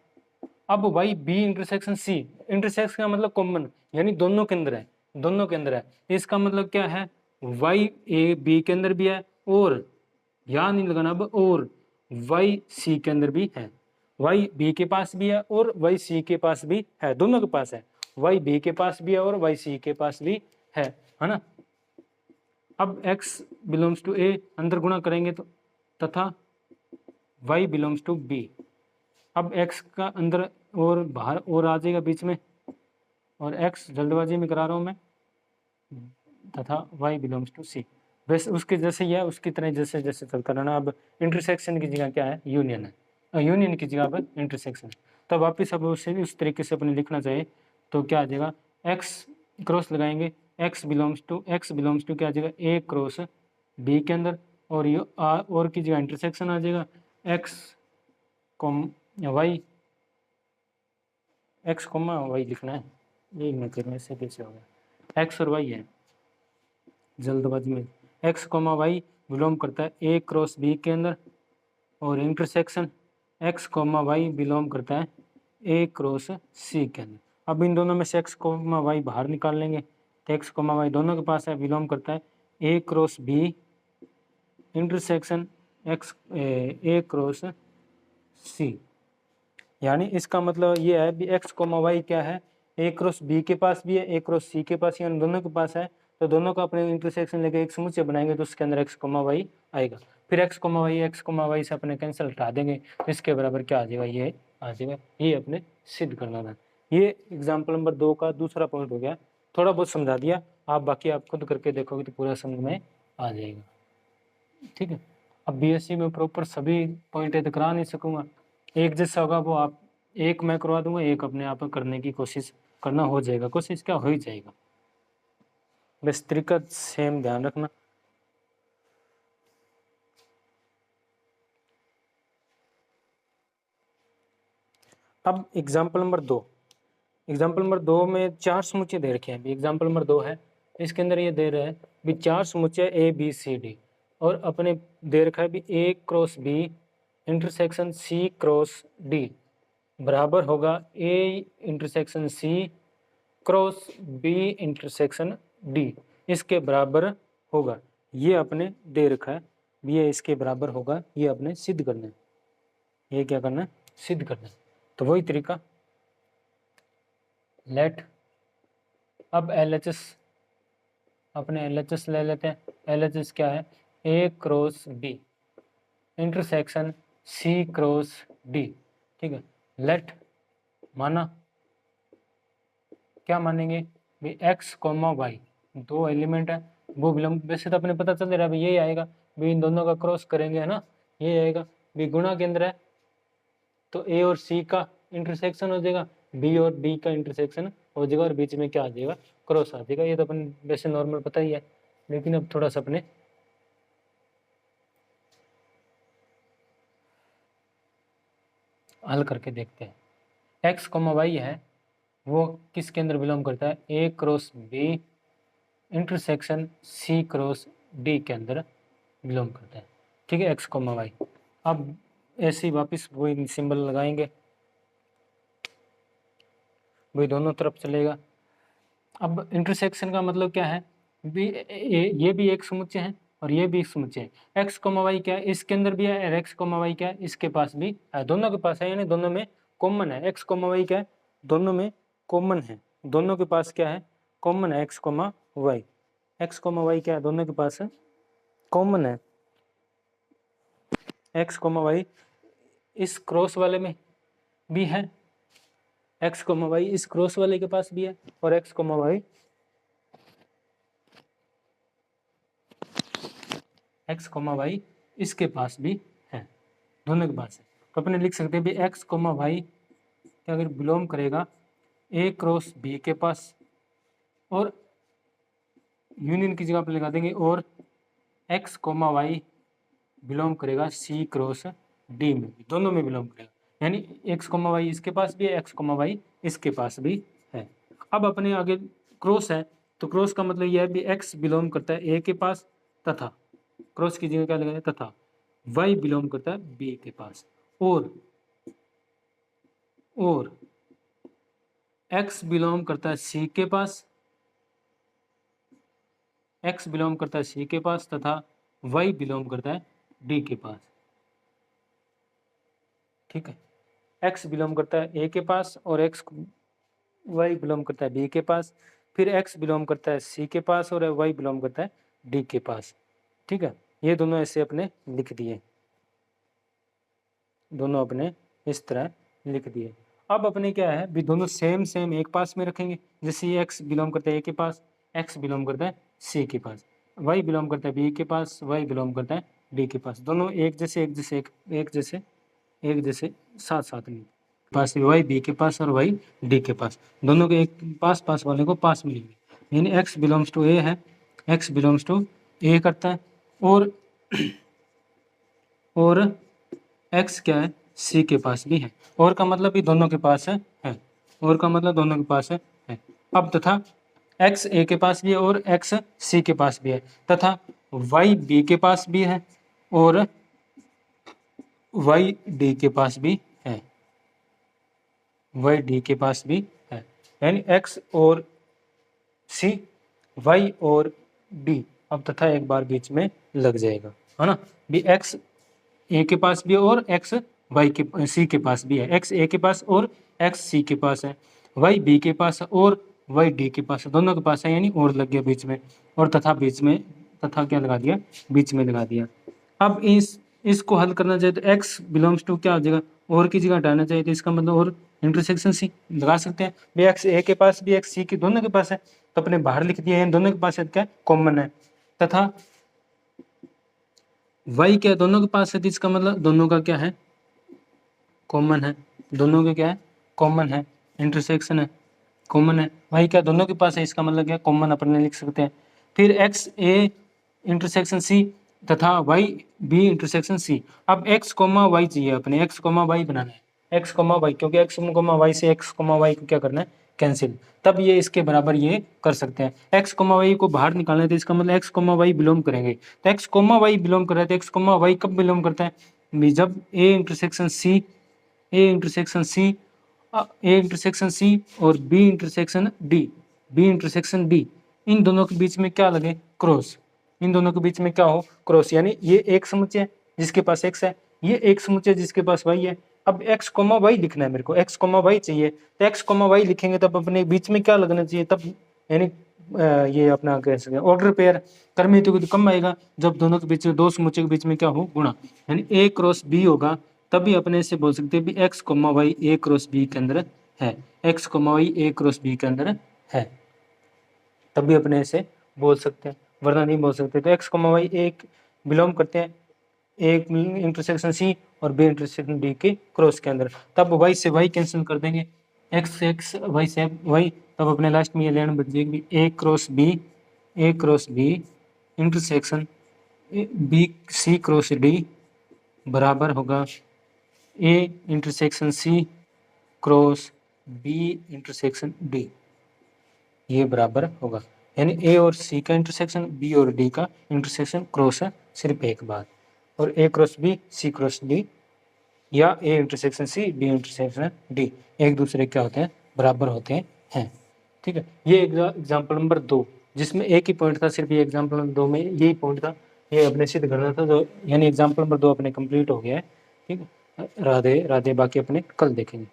अब Y B intersection C, intersection का मतलब कॉमन, यानी दोनों के अंदर है, दोनों के अंदर है। इसका मतलब क्या है, वाई ए बी के अंदर भी है, और यहाँ नहीं लगाना अब, और वाई सी के अंदर भी है, वाई बी के पास भी है और वाई सी के पास भी है, दोनों के पास है, वाई बी के पास भी है और वाई सी के पास भी है ना। अब x बिलोंग्स टू ए अंदर गुणा करेंगे तो तथा y बिलोंग्स टू बी, अब x का अंदर और बाहर और आ जाएगा बीच में, और x जल्दबाजी में करा रहा हूँ मैं, तथा y बिलोंग्स टू सी। वैसे उसके जैसे ही है उसकी तरह जैसे जैसे चलता रहना। अब इंटरसेक्शन की जगह क्या है, यूनियन है, यूनियन की जगह पर इंटरसेक्शन है। तो वापिस अब उसे उस तरीके से अपने लिखना चाहिए, तो क्या आ जाएगा, एक्स क्रॉस लगाएंगे, एक्स बिलोंग्स टू क्या आ जाएगा, ए क्रॉस बी के अंदर, और ये और की जगह इंटरसेक्शन आ जाएगा, X comma Y, X comma Y लिखना है, ये मैं करने से कैसे होगा, एक्स और वाई है जल्दबाजी में, एक्स कॉमा वाई बिलोंग करता है ए क्रॉस बी के अंदर, और intersection X comma Y belong करता है ए क्रॉस सी के अंदर। अब इन दोनों में से एक्स कॉमा वाई बाहर निकाल लेंगे, तो एक्स कॉमा वाई दोनों के पास है, बिलोंग करता है A cross B intersection x A cross सी। यानी इसका मतलब ये है भी एक्स कॉमा वाई क्या है, ए क्रॉस बी के पास भी है, ए क्रॉस सी के पास, यानी दोनों के पास है, तो दोनों का अपने इंटरसेक्शन लेके एक समुच्चय बनाएंगे तो उसके अंदर एक्स कॉमा वाई आएगा। फिर एक्स कॉमा वाई से अपने कैंसिल हटा देंगे, तो इसके बराबर क्या आ जाएगा, ये आ जाएगा। ये अपने सिद्ध करना था। ये एग्जाम्पल नंबर 2 का दूसरा पॉइंट हो गया, थोड़ा बहुत समझा दिया, आप बाकी आप खुद करके देखोगे तो पूरा समझ में आ जाएगा। ठीक है, अब बीएससी में प्रॉपर सभी पॉइंट तो करा नहीं सकूँगा, एक जैसा होगा वो आप एक मैं करवा दूंगा, एक अपने आप करने की कोशिश करना, हो जाएगा, कोशिश क्या हो ही जाएगा, बस तरीका सेम ध्यान रखना। अब एग्जाम्पल नंबर 2, एग्जाम्पल नंबर 2 में 4 समुच्चय दे रखे हैं। एग्जाम्पल नंबर 2 है, इसके अंदर ये दे रहे हैं भी 4 समुच्चय ए बी सी डी, और अपने दे रखा है भी A cross B intersection C cross D बराबर होगा A intersection C cross B intersection D, इसके बराबर होगा। ये अपने दे रखा है, ये इसके बराबर होगा, ये अपने सिद्ध करना है, ये क्या करना है, सिद्ध करना है। तो वही तरीका, लेट अब LHS, अपने LHS ले लेते हैं। LHS क्या है, A cross B intersection C cross D. ठीक है, लेट माना क्या मानेंगे भाई, एक्स कॉमा वाई दो एलिमेंट है, वो बिलोंग, वैसे तो अपने पता चल रहा है भाई यही आएगा, भाई इन दोनों का क्रॉस करेंगे है ना, ये आएगा, भाई गुणा के अंदर है तो ए और सी का इंटरसेक्शन हो जाएगा, बी और डी का इंटरसेक्शन हो जाएगा, और बीच में क्या आ जाएगा, क्रॉस आ जाएगा। ये तो अपन वैसे नॉर्मल पता ही है, लेकिन अब थोड़ा सा अपने हल करके देखते हैं। एक्स कॉमा वाई है वो किसके अंदर बिलोंग करता है, A cross B intersection C cross D के अंदर बिलोंग करता है। ठीक है, एक्स कॉमा वाई। अब ऐसे ही वापस वही सिंबल लगाएंगे, वही दोनों तरफ चलेगा। अब इंटरसेक्शन का मतलब क्या है, ये भी एक समुच्चय है और ये भी एक समुच्चय है। एक्स कॉमा वाई क्या है, इसके अंदर भी है, और एक्स कॉमा वाई क्या है, इसके पास भी है, दोनों के पास है, यानी दोनों में कॉमन है। एक्स कॉमा वाई क्या है, दोनों में कॉमन है, दोनों के पास क्या है, कॉमन है, X comma Y. X comma Y क्या है, दोनों के पास कॉमन है, एक्स कोमा वाई इस क्रॉस वाले में भी है, एक्स कोमा वाई इस क्रॉस वाले के पास भी है, और X comma Y X comma Y इसके पास भी है, दोनों के पास है। तो अपने लिख सकते हैं भी एक्स कोमा वाई क्या अगर बिलोंग करेगा ए क्रॉस बी के पास, और यूनियन की जगह पर लगा देंगे, और एक्स कोमा वाई बिलोंग करेगा सी क्रॉस डी में भी, दोनों में बिलोंग करेगा, यानी एक्स कोमा वाई इसके पास भी है, एक्स कोमा वाई इसके पास भी है। अब अपने आगे क्रॉस है, तो क्रॉस का मतलब यह है भी एक्स बिलोंग करता है ए के पास, तथा क्रॉस की जगह क्या लगाए तथा वाई बिलोंग करता है बी के पास, और एक्स बिलोंग करता है सी के पास, एक्स बिलोंग करता है सी के पास, तथा वाई बिलोंग करता है डी के पास। ठीक है, एक्स बिलोंग करता है ए के पास, और एक्स वाई बिलोंग करता है बी के पास, फिर एक्स बिलोंग करता है सी के पास, और वाई बिलोंग करता है डी के पास। ठीक है, ये दोनों ऐसे अपने लिख दिए, दोनों अपने इस तरह लिख दिए। अब अपने क्या है भी दोनों सेम सेम एक पास में रखेंगे, जैसे ये एक्स बिलोंग करता है ए के पास, एक्स बिलोंग करता है सी के पास, वाई बिलोंग करता है बी के पास, वाई बिलोंग करता है डी के पास, दोनों एक जैसे एक जैसे एक जैसे साथ साथ में पास, वाई बी के पास और वाई डी के पास, दोनों के एक पास पास वाले को पास मिलेंगे, यानी एक्स बिलोंग्स टू ए है, एक्स बिलोंग्स टू ए करता है, और एक्स क्या है सी के पास भी है, और का मतलब भी दोनों के पास है, और का मतलब दोनों के पास है। अब तथा एक्स ए के पास भी है और एक्स सी के पास भी है, तथा वाई बी के पास भी है और वाई डी के पास भी है, वाई डी के पास भी है, यानी एक्स और सी, वाई और डी, अब तथा एक बार बीच में लग जाएगा, है ना, भी एक्स ए के पास भी है और एक्स वाई के सी के पास भी है, एक्स ए के पास और एक्स सी के पास है, वाई बी के पास और वाई डी के पास है, दोनों के पास है, यानी और लग गया बीच में, और तथा बीच में, तथा क्या लगा दिया, बीच में लगा दिया। अब इसको हल करना चाहिए तो एक्स बिलोंग्स टू क्या हो जाएगा, और की जगह हटाना चाहिए, तो इसका मतलब और इंटरसेक्शन सी लगा सकते हैं, भी एक्स ए के पास भी एक्स सी के दोनों के पास है, तो अपने बाहर लिख दिया है, दोनों के पास है, क्या कॉमन है, तथा वाई क्या दोनों के पास है, तो इसका मतलब दोनों का क्या है कॉमन है, दोनों के क्या है कॉमन है, इंटरसेक्शन है, कॉमन है, वाई क्या दोनों के पास है, इसका मतलब क्या कॉमन अपने लिख सकते हैं। फिर एक्स ए इंटरसेक्शन सी तथा वाई बी इंटरसेक्शन सी, अब एक्स कोमा वाई चाहिए अपने, एक्स कोमा वाई बनाना है, एक्स कोमा वाई, क्योंकि एक्स कोमा वाई से एक्स कोमा वाई को क्या करना है कैंसिल, तब ये इसके बराबर ये कर सकते हैं। एक्स कोमा वाई को बाहर निकालना है, तो इसका मतलब एक्स कोमा वाई बिलोंग करेंगे, तो एक्स कोमा वाई बिलोंग कर रहा है, तो एक्स कोमा वाई कब बिलोंग करता है, जब A intersection C, A intersection C, A intersection C और B intersection D, B intersection D, इन दोनों के बीच में क्या लगे क्रॉस, इन दोनों के बीच में क्या हो क्रॉस, यानी ये एक समुच्चय है जिसके पास एक्स है, ये एक समुच्चय जिसके पास वाई है। अब एक्स कोमा वाई लिखना है मेरे को, एक्स कोमा वाई चाहिए, तो एक्स कोमा वाई लिखेंगे तब अपने बीच में क्या लगना चाहिए, तब यानी ये अपना कह सकते हैं ऑर्डर पेयर कर्म हेतु तो कम आएगा, जब दोनों के बीच में दो समुच्चय के बीच में क्या हो गुणा, यानी ए क्रॉस बी होगा, तभी अपने से बोल सकते हैं भी एक्स कोमा वाई ए क्रॉस बी के अंदर है, एक्स कोमा वाई ए क्रॉस बी के अंदर है, तभी अपने ऐसे बोल सकते हैं, वरना नहीं बोल सकते। तो एक्स कोमा वाई एक बिलोंग करते हैं एक इंटरसेक्शन सी और बी इंटरसेक्शन डी के क्रॉस के अंदर, तब वाई से वाई कैंसिल कर देंगे, एक्स वाई से वाई, तब अपने लास्ट में ये लाइन बच जाएगी A cross B intersection B C cross D बराबर होगा A intersection C cross B intersection D, ये बराबर होगा, यानी ए और सी का इंटरसेक्शन, बी और डी का इंटरसेक्शन क्रॉस है सिर्फ एक बार, और A cross B C cross D या A intersection C B intersection D एक दूसरे क्या होते हैं बराबर होते हैं। ठीक है, ये एग्जाम्पल नंबर 2 जिसमें एक ही पॉइंट था, सिर्फ ये एग्जाम्पल नंबर 2 में यही पॉइंट था, ये अपने सिद्ध करना था, तो यानी एग्जाम्पल नंबर 2 अपने कंप्लीट हो गया है। ठीक है, राधे राधे, बाकी अपने कल देखेंगे।